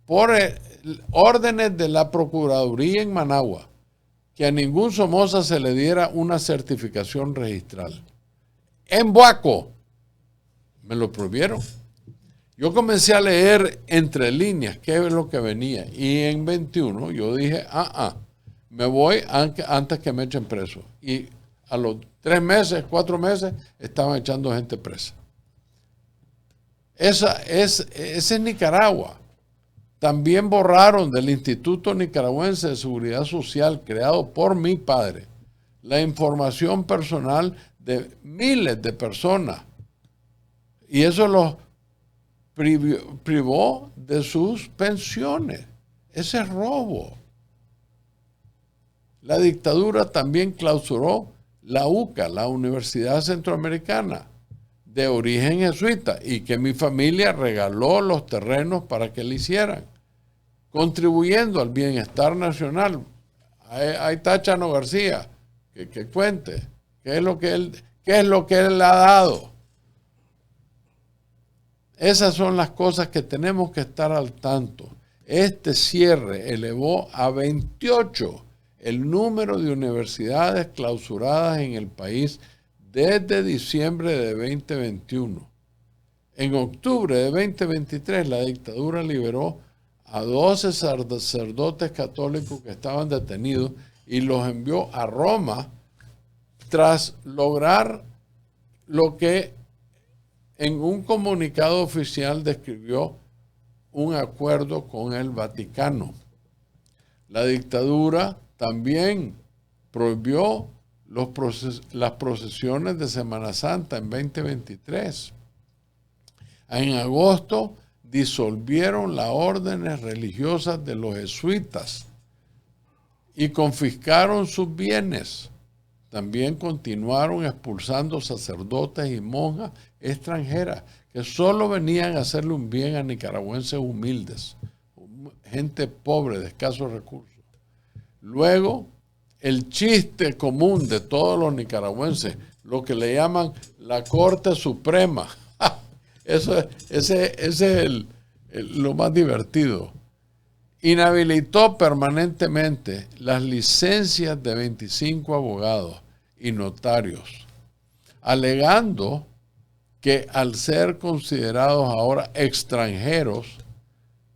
por órdenes de la Procuraduría en Managua que a ningún Somoza se le diera una certificación registral. En Buaco me lo prohibieron. Yo comencé a leer entre líneas qué es lo que venía. Y en 21 yo dije, me voy antes que me echen preso. Y a los 3 meses, 4 meses, estaban echando gente presa. Esa es Nicaragua. También borraron del Instituto Nicaragüense de Seguridad Social, creado por mi padre, la información personal de miles de personas. Y eso los privó de sus pensiones. Ese es robo. La dictadura también clausuró la UCA, la Universidad Centroamericana, de origen jesuita, y que mi familia regaló los terrenos para que le hicieran, contribuyendo al bienestar nacional. Ahí está Chano García, que cuente qué es lo que él ha dado. Esas son las cosas que tenemos que estar al tanto. Este cierre elevó a 28 el número de universidades clausuradas en el país desde diciembre de 2021. En octubre de 2023, la dictadura liberó a 12 sacerdotes católicos que estaban detenidos y los envió a Roma tras lograr lo que en un comunicado oficial describió un acuerdo con el Vaticano. La dictadura también prohibió las procesiones de Semana Santa en 2023. En agosto disolvieron las órdenes religiosas de los jesuitas y confiscaron sus bienes. También continuaron expulsando sacerdotes y monjas extranjeras que solo venían a hacerle un bien a nicaragüenses humildes, gente pobre de escasos recursos. Luego, el chiste común de todos los nicaragüenses, lo que le llaman la Corte Suprema. Ese es lo más divertido. inhabilitó permanentemente las licencias de 25 abogados y notarios, alegando que al ser considerados ahora extranjeros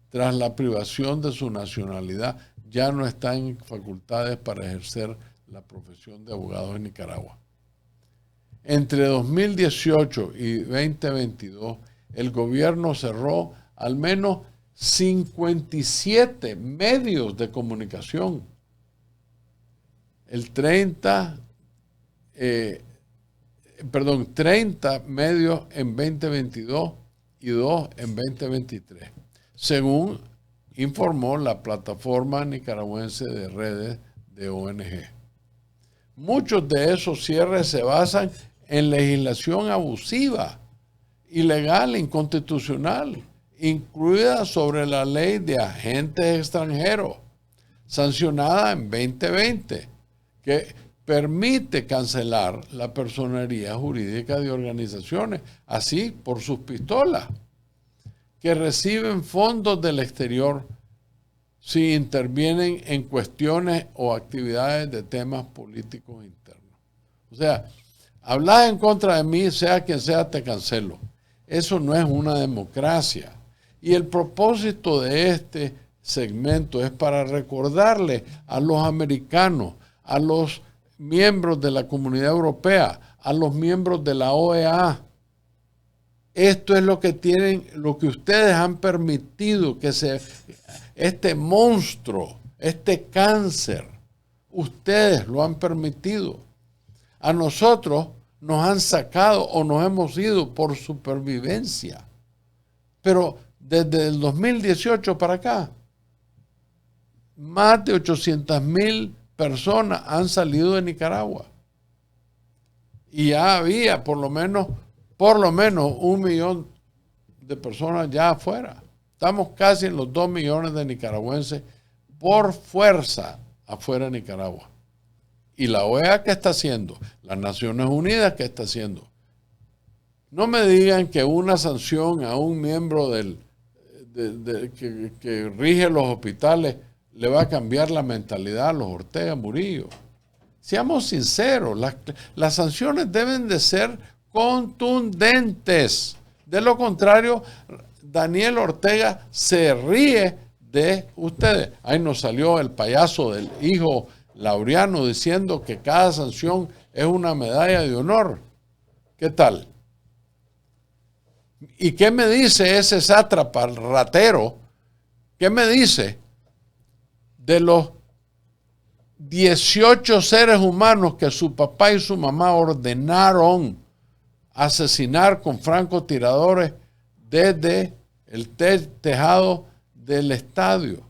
tras la privación de su nacionalidad, ya no están en facultades para ejercer la profesión de abogado en Nicaragua. Entre 2018 y 2022, el gobierno cerró al menos 57 medios de comunicación. 30 medios en 2022 y 2 en 2023, según informó la plataforma nicaragüense de redes de ONG. Muchos de esos cierres se basan en legislación abusiva, ilegal, inconstitucional, incluida sobre la ley de agentes extranjeros, sancionada en 2020, que permite cancelar la personería jurídica de organizaciones, así por sus pistolas, que reciben fondos del exterior si intervienen en cuestiones o actividades de temas políticos internos. O sea, hablas en contra de mí, sea quien sea, te cancelo. Eso no es una democracia. Y el propósito de este segmento es para recordarle a los americanos, a los miembros de la Comunidad Europea, a los miembros de la OEA. Esto es lo que tienen, lo que ustedes han permitido que este monstruo, este cáncer, ustedes lo han permitido. A nosotros nos han sacado o nos hemos ido por supervivencia. Pero desde el 2018 para acá, más de 800,000 personas han salido de Nicaragua. Y ya había por lo menos 1 millón de personas ya afuera. Estamos casi en los 2 millones de nicaragüenses por fuerza afuera de Nicaragua. ¿Y la OEA qué está haciendo? Las Naciones Unidas qué está haciendo? No me digan que una sanción a un miembro que rige los hospitales le va a cambiar la mentalidad a los Ortega Murillo. Seamos sinceros, las sanciones deben de ser contundentes. De lo contrario, Daniel Ortega se ríe de ustedes. Ahí nos salió el payaso del hijo Laureano diciendo que cada sanción es una medalla de honor. ¿Qué tal? ¿Y qué me dice ese sátrapa ratero? ¿Qué me dice de los 18 seres humanos que su papá y su mamá ordenaron asesinar con francotiradores desde el tejado del estadio?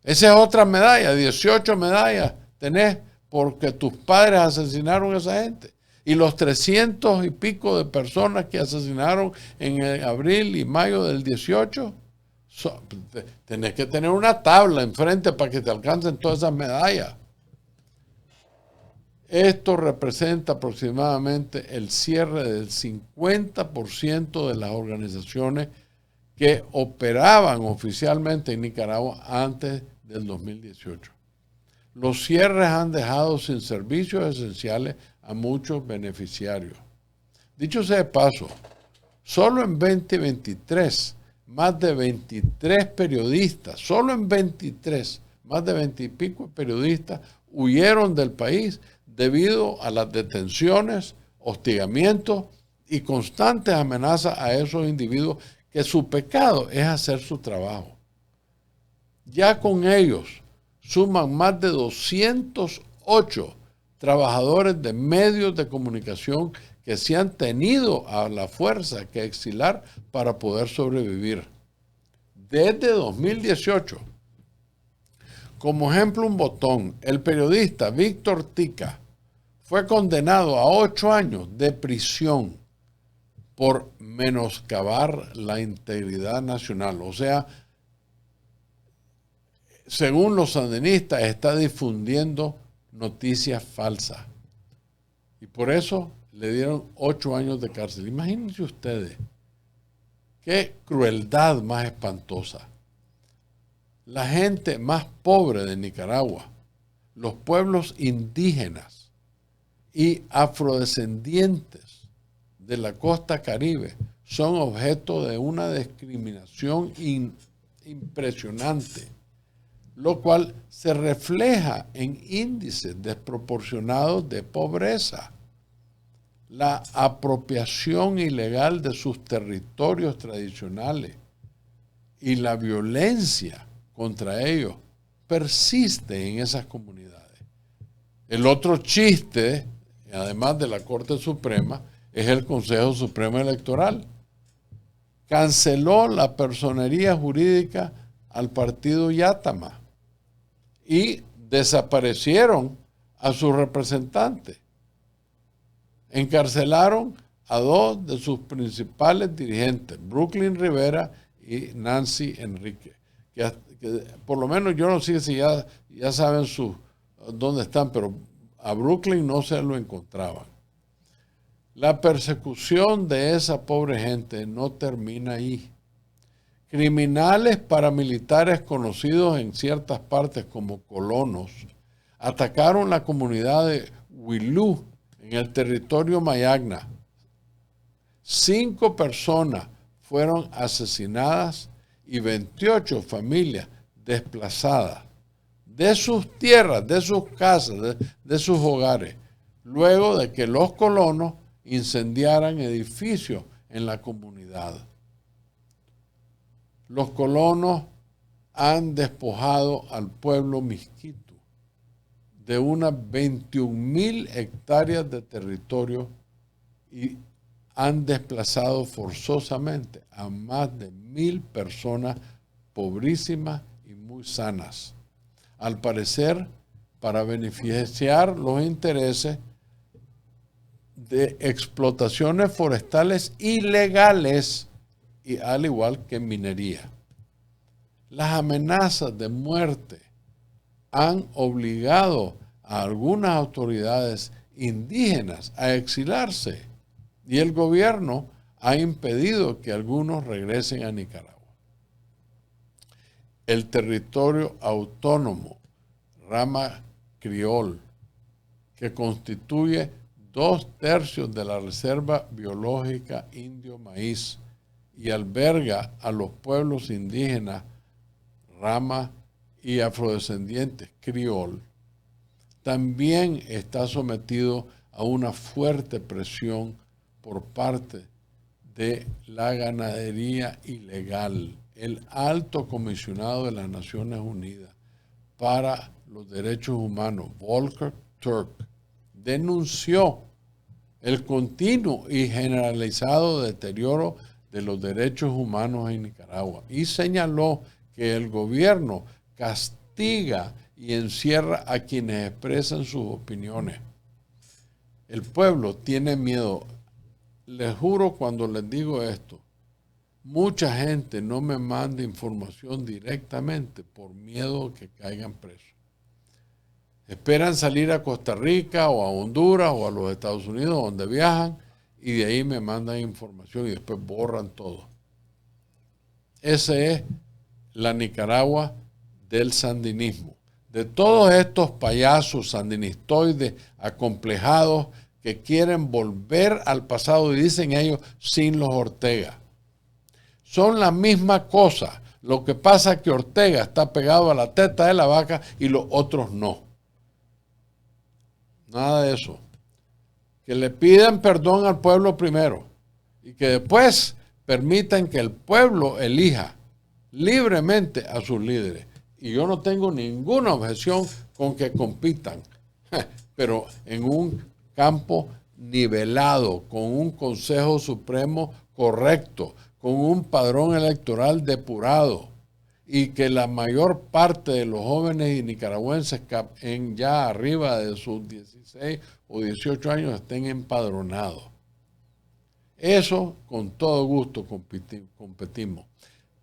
Esa es otra medalla, 18 medallas tenés porque tus padres asesinaron a esa gente. Y los 300 y pico de personas que asesinaron en abril y mayo del 18, tenés que tener una tabla enfrente para que te alcancen todas esas medallas. Esto representa aproximadamente el cierre del 50% de las organizaciones que operaban oficialmente en Nicaragua antes del 2018. Los cierres han dejado sin servicios esenciales a muchos beneficiarios. Dicho sea de paso, solo en 2023, más de 23 periodistas, solo en 23, más de 20 y pico periodistas huyeron del país debido a las detenciones, hostigamientos y constantes amenazas a esos individuos que su pecado es hacer su trabajo. Ya con ellos suman más de 208 trabajadores de medios de comunicación que se han tenido a la fuerza que exilar para poder sobrevivir. Desde 2018, como ejemplo un botón, el periodista Víctor Tica fue condenado a 8 años de prisión por menoscabar la integridad nacional. O sea, según los sandinistas, está difundiendo noticias falsas. Y por eso le dieron 8 años de cárcel. Imagínense ustedes, qué crueldad más espantosa. la gente más pobre de Nicaragua, los pueblos indígenas y afrodescendientes de la costa Caribe, son objeto de una discriminación impresionante, lo cual se refleja en índices desproporcionados de pobreza, la apropiación ilegal de sus territorios tradicionales y la violencia contra ellos persiste en esas comunidades. El otro chiste, además de la Corte Suprema, es el Consejo Supremo Electoral. Canceló la personería jurídica al partido Yátama y desaparecieron a su representante. Encarcelaron a dos de sus principales dirigentes, Brooklyn Rivera y Nancy Enrique, que por lo menos yo no sé si ya saben dónde están, pero a Brooklyn no se lo encontraban. La persecución de esa pobre gente no termina ahí. Criminales paramilitares conocidos en ciertas partes como colonos atacaron la comunidad de Huilú en el territorio Mayagna. 5 personas fueron asesinadas y 28 familias desplazadas de sus tierras, de sus casas, de sus hogares, luego de que los colonos incendiaran edificios en la comunidad. Los colonos han despojado al pueblo Miskito de unas 21,000 hectáreas de territorio y han desplazado forzosamente a más de 1,000 personas pobrísimas y muy sanas, al parecer para beneficiar los intereses de explotaciones forestales ilegales y al igual que minería. Las amenazas de muerte han obligado a algunas autoridades indígenas a exilarse y el gobierno ha impedido que algunos regresen a Nicaragua. El territorio autónomo Rama Criol, que constituye 2/3 de la Reserva Biológica Indio Maíz y alberga a los pueblos indígenas Rama y afrodescendientes Criol, también está sometido a una fuerte presión por parte de la ganadería ilegal. El alto comisionado de las Naciones Unidas para los Derechos Humanos, Volker Turk, denunció el continuo y generalizado deterioro de los derechos humanos en Nicaragua y señaló que el gobierno castiga y encierra a quienes expresan sus opiniones. El pueblo tiene miedo. Les juro cuando les digo esto, mucha gente no me manda información directamente por miedo que caigan presos. Esperan salir a Costa Rica o a Honduras o a los Estados Unidos donde viajan y de ahí me mandan información y después borran todo. Esa es la Nicaragua del sandinismo. De todos estos payasos sandinistoides acomplejados que quieren volver al pasado y dicen ellos sin los Ortega. Son la misma cosa. Lo que pasa es que Ortega está pegado a la teta de la vaca y los otros no. Nada de eso. Que le pidan perdón al pueblo primero y que después permitan que el pueblo elija libremente a sus líderes. Y yo no tengo ninguna objeción con que compitan, pero en un campo nivelado, con un Consejo Supremo correcto, con un padrón electoral depurado y que la mayor parte de los jóvenes nicaragüenses en ya arriba de sus 16 o 18 años estén empadronados. Eso con todo gusto competimos.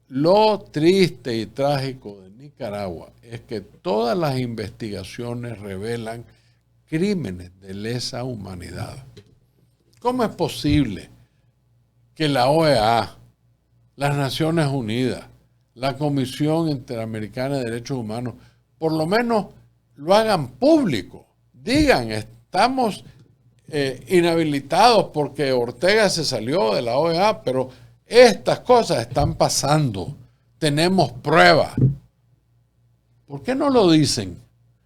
Lo triste y trágico de Nicaragua es que todas las investigaciones revelan crímenes de lesa humanidad. ¿Cómo es posible que la OEA, las Naciones Unidas, la Comisión Interamericana de Derechos Humanos, por lo menos lo hagan público. Digan, estamos inhabilitados porque Ortega se salió de la OEA, pero estas cosas están pasando. Tenemos pruebas. ¿Por qué no lo dicen?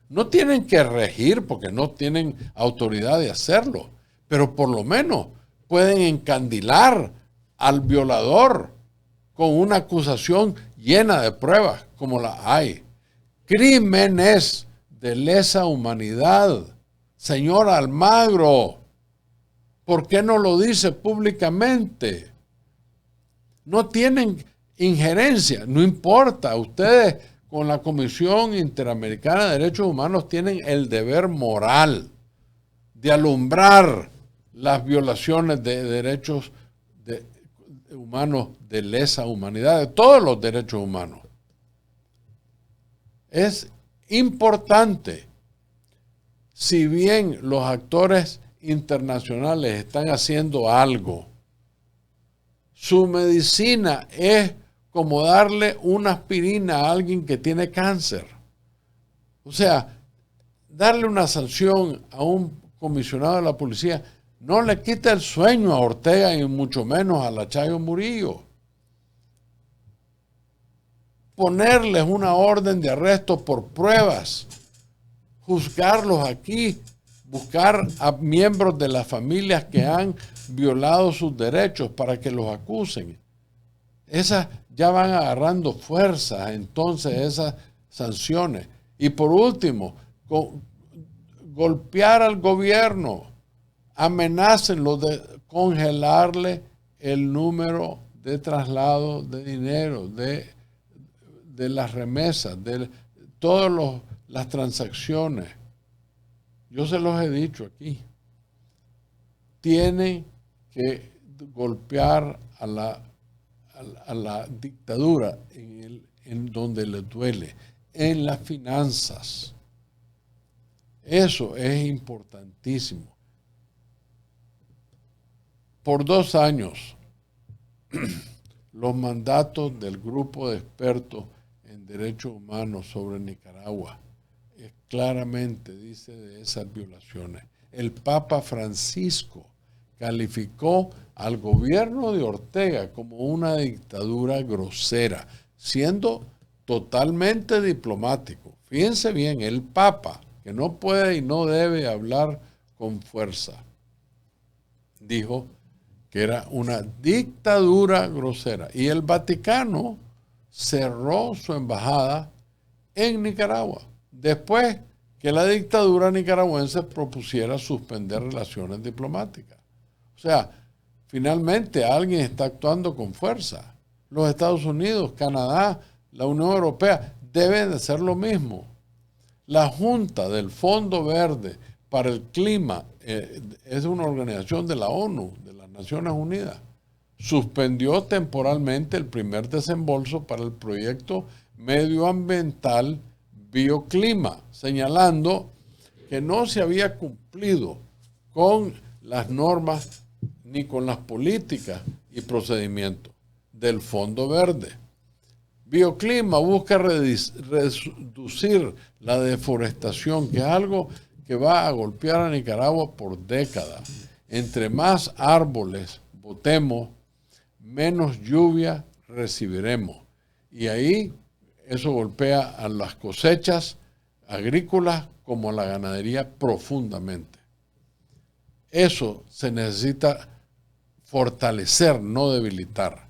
No tienen que regir porque no tienen autoridad de hacerlo, pero por lo menos pueden encandilar al violador con una acusación llena de pruebas, como la hay. Crímenes de lesa humanidad. Señor Almagro, ¿por qué no lo dice públicamente? No tienen injerencia, no importa. Ustedes con la Comisión Interamericana de Derechos Humanos tienen el deber moral de alumbrar las violaciones de derechos humanos de lesa humanidad, de todos los derechos humanos. Es importante, si bien los actores internacionales están haciendo algo, su medicina es como darle una aspirina a alguien que tiene cáncer. O sea, darle una sanción a un comisionado de la policía no le quita el sueño a Ortega y mucho menos a la Chayo Murillo. Ponerles una orden de arresto por pruebas, juzgarlos aquí, buscar a miembros de las familias que han violado sus derechos para que los acusen. Esas ya van agarrando fuerza, entonces, esas sanciones. Y por último, golpear al gobierno, amenácenlo de congelarle el número de traslado de dinero, de las remesas, de todas las transacciones. Yo se los he dicho aquí. Tienen que golpear a la dictadura en donde le duele, en las finanzas. Eso es importantísimo. Por 2 años, los mandatos del grupo de expertos en derechos humanos sobre Nicaragua claramente dice de esas violaciones. El Papa Francisco calificó al gobierno de Ortega como una dictadura grosera, siendo totalmente diplomático. Fíjense bien, el Papa, que no puede y no debe hablar con fuerza, dijo que era una dictadura grosera. Y el Vaticano cerró su embajada en Nicaragua, después que la dictadura nicaragüense propusiera suspender relaciones diplomáticas. O sea, finalmente alguien está actuando con fuerza. Los Estados Unidos, Canadá, la Unión Europea deben de hacer lo mismo. La Junta del Fondo Verde para el Clima es una organización de la ONU, de las Naciones Unidas. Suspendió temporalmente el primer desembolso para el proyecto medioambiental Bioclima, señalando que no se había cumplido con las normas ni con las políticas y procedimientos del Fondo Verde. Bioclima busca reducir la deforestación, que es algo que va a golpear a Nicaragua por décadas. Entre más árboles botemos, menos lluvia recibiremos. Y ahí eso golpea a las cosechas agrícolas como a la ganadería profundamente. Eso se necesita fortalecer, no debilitar.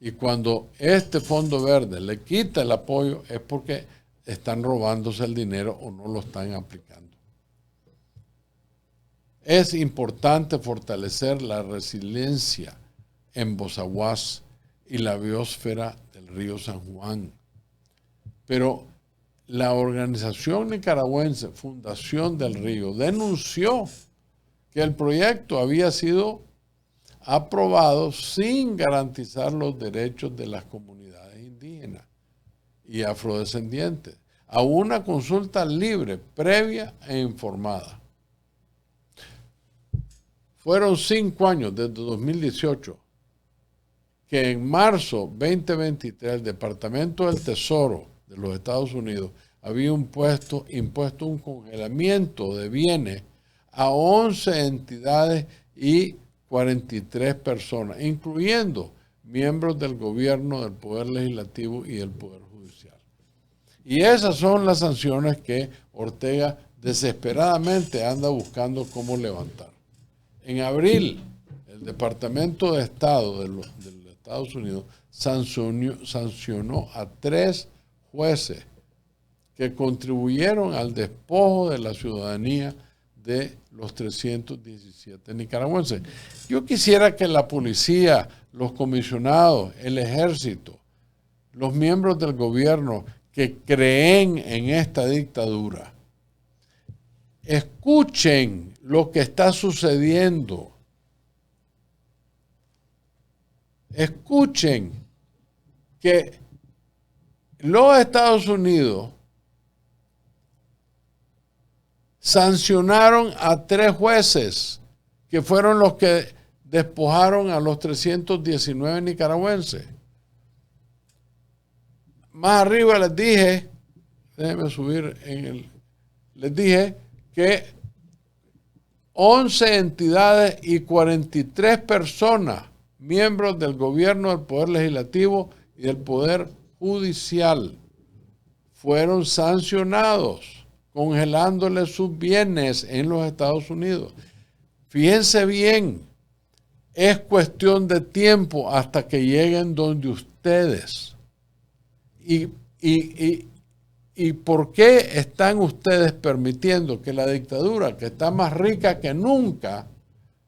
Y cuando este Fondo Verde le quita el apoyo es porque están robándose el dinero o no lo están aplicando. Es importante fortalecer la resiliencia en Bozaguas y la biosfera del río San Juan. Pero la organización nicaragüense Fundación del Río denunció que el proyecto había sido aprobado sin garantizar los derechos de las comunidades indígenas y afrodescendientes a una consulta libre, previa e informada. Fueron 5 años, desde 2018, que en marzo 2023 el Departamento del Tesoro de los Estados Unidos había impuesto un congelamiento de bienes a 11 entidades y 43 personas, incluyendo miembros del gobierno, del Poder Legislativo y del Poder Judicial. Y esas son las sanciones que Ortega desesperadamente anda buscando cómo levantar. En abril, el Departamento de Estado de los Estados Unidos sancionó a 3 jueces que contribuyeron al despojo de la ciudadanía de los 317 nicaragüenses. Yo quisiera que la policía, los comisionados, el ejército, los miembros del gobierno que creen en esta dictadura, escuchen lo que está sucediendo. Escuchen que los Estados Unidos sancionaron a 3 jueces que fueron los que despojaron a los 319 nicaragüenses. Más arriba les dije, déjenme subir les dije que 11 entidades y 43 personas, miembros del gobierno, del Poder Legislativo y del Poder Judicial, fueron sancionados, congelándole sus bienes en los Estados Unidos. Fíjense bien, es cuestión de tiempo hasta que lleguen donde ustedes. ¿Y por qué están ustedes permitiendo que la dictadura, que está más rica que nunca,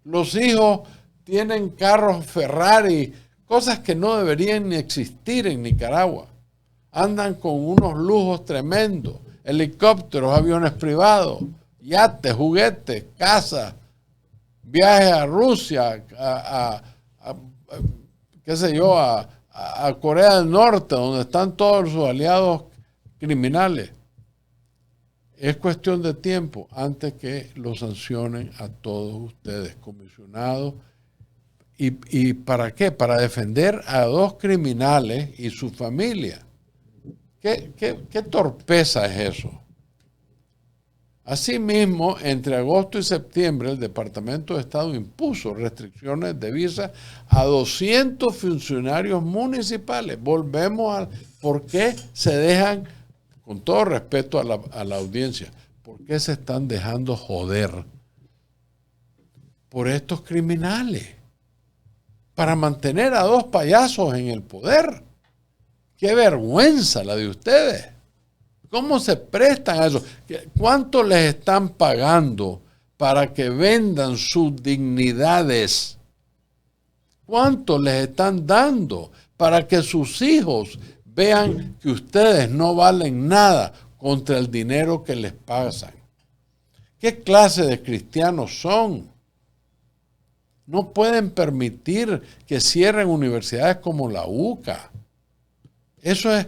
los hijos tienen carros Ferrari, cosas que no deberían ni existir en Nicaragua? Andan con unos lujos tremendos, helicópteros, aviones privados, yates, juguetes, casas, viajes a Rusia, qué sé yo, a Corea del Norte, donde están todos sus aliados criminales. Es cuestión de tiempo antes que los sancionen a todos ustedes, comisionados. ¿Y para qué? Para defender a 2 criminales y su familia. ¿Qué torpeza es eso? Asimismo, entre agosto y septiembre, el Departamento de Estado impuso restricciones de visa a 200 funcionarios municipales. Volvemos a por qué se dejan, con todo respeto a la audiencia, por qué se están dejando joder por estos criminales para mantener a 2 payasos en el poder. ¡Qué vergüenza la de ustedes! ¿Cómo se prestan a eso? ¿Cuánto les están pagando para que vendan sus dignidades? ¿Cuánto les están dando para que sus hijos vean que ustedes no valen nada contra el dinero que les pasan? ¿Qué clase de cristianos son? No pueden permitir que cierren universidades como la UCA. Eso es...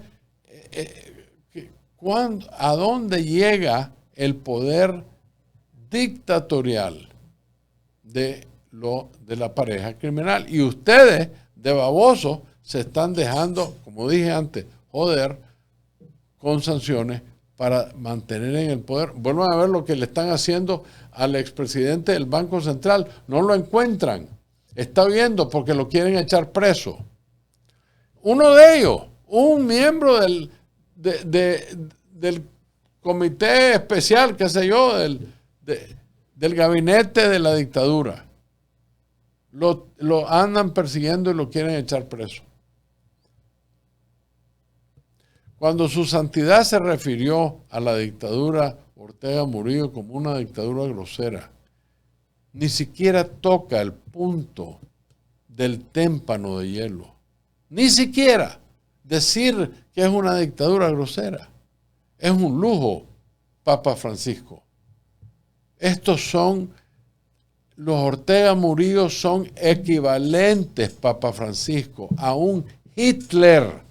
¿A dónde llega el poder dictatorial de la pareja criminal? Y ustedes, de babosos, se están dejando, como dije antes, joder con sanciones para mantener en el poder. Vuelvan a ver lo que le están haciendo al expresidente del Banco Central. No lo encuentran. Está huyendo porque lo quieren echar preso. Uno de ellos, un miembro del comité especial, qué sé yo, del gabinete de la dictadura. Lo andan persiguiendo y lo quieren echar preso. Cuando su santidad se refirió a la dictadura Ortega Murillo como una dictadura grosera, ni siquiera toca el punto del témpano de hielo. Ni siquiera decir que es una dictadura grosera. Es un lujo, Papa Francisco. Estos son, los Ortega Murillo son equivalentes, Papa Francisco, a un Hitler.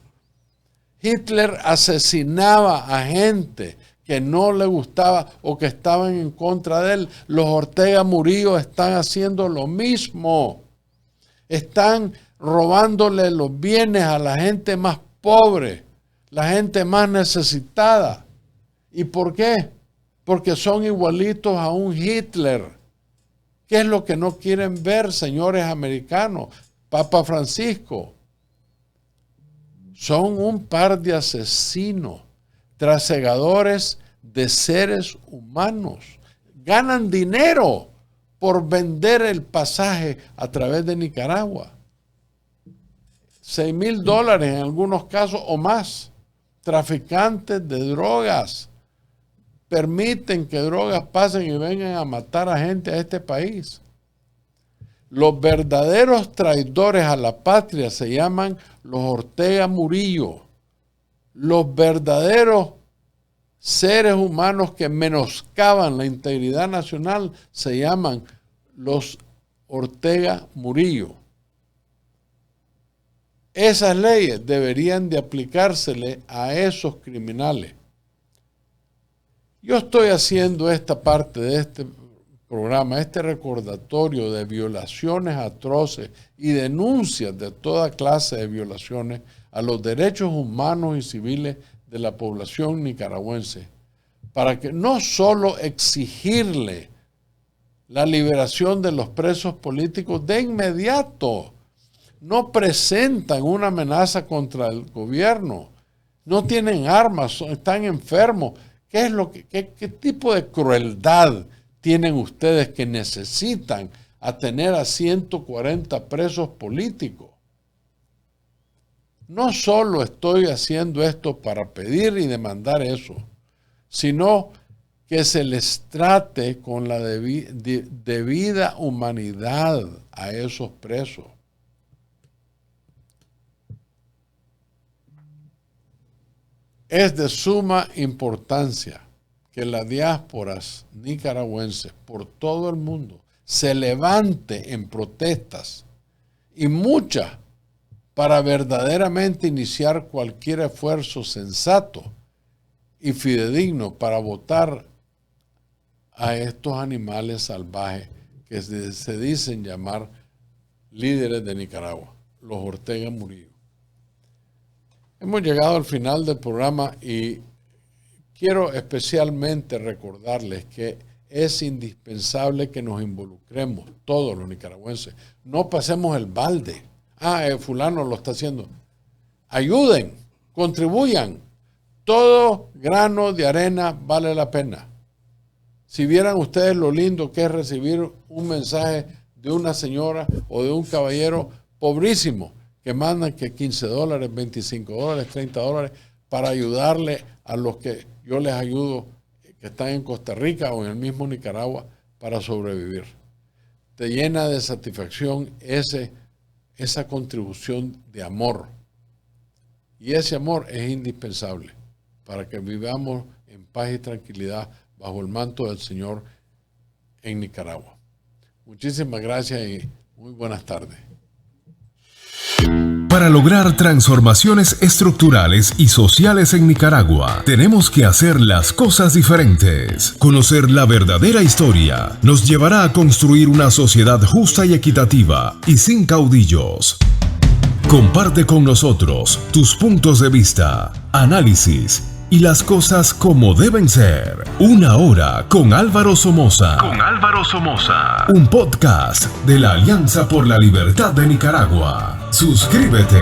Hitler asesinaba a gente que no le gustaba o que estaban en contra de él. Los Ortega Murillo están haciendo lo mismo. Están robándole los bienes a la gente más pobre, la gente más necesitada. ¿Y por qué? Porque son igualitos a un Hitler. ¿Qué es lo que no quieren ver, señores americanos? Papa Francisco. Son un par de asesinos, trasegadores de seres humanos. Ganan dinero por vender el pasaje a través de Nicaragua. $6,000 en algunos casos o más. Traficantes de drogas permiten que drogas pasen y vengan a matar a gente a este país. Los verdaderos traidores a la patria se llaman los Ortega Murillo. Los verdaderos seres humanos que menoscaban la integridad nacional se llaman los Ortega Murillo. Esas leyes deberían de aplicársele a esos criminales. Yo estoy haciendo esta parte de este programa, este recordatorio de violaciones atroces y denuncias de toda clase de violaciones a los derechos humanos y civiles de la población nicaragüense, para que no solo exigirle la liberación de los presos políticos de inmediato, no presentan una amenaza contra el gobierno, no tienen armas, están enfermos. ¿Qué tipo de crueldad tienen ustedes que necesitan a tener a 140 presos políticos? No solo estoy haciendo esto para pedir y demandar eso, sino que se les trate con la debida humanidad a esos presos. Es de suma importancia que las diásporas nicaragüenses por todo el mundo se levante en protestas, y muchas para verdaderamente iniciar cualquier esfuerzo sensato y fidedigno para votar a estos animales salvajes que se dicen llamar líderes de Nicaragua, los Ortega Murillo. Hemos llegado al final del programa y quiero especialmente recordarles que es indispensable que nos involucremos todos los nicaragüenses. No pasemos el balde. Fulano lo está haciendo. Ayuden, contribuyan. Todo grano de arena vale la pena. Si vieran ustedes lo lindo que es recibir un mensaje de una señora o de un caballero pobrísimo que mandan que $15, $25, $30 para ayudarle a los que yo les ayudo, que están en Costa Rica o en el mismo Nicaragua, para sobrevivir. Te llena de satisfacción esa contribución de amor. Y ese amor es indispensable para que vivamos en paz y tranquilidad bajo el manto del Señor en Nicaragua. Muchísimas gracias y muy buenas tardes. Para lograr transformaciones estructurales y sociales en Nicaragua, tenemos que hacer las cosas diferentes. Conocer la verdadera historia nos llevará a construir una sociedad justa y equitativa y sin caudillos. Comparte con nosotros tus puntos de vista, análisis y las cosas como deben ser. Una hora con Álvaro Somoza. Un podcast de la Alianza por la Libertad de Nicaragua. Suscríbete.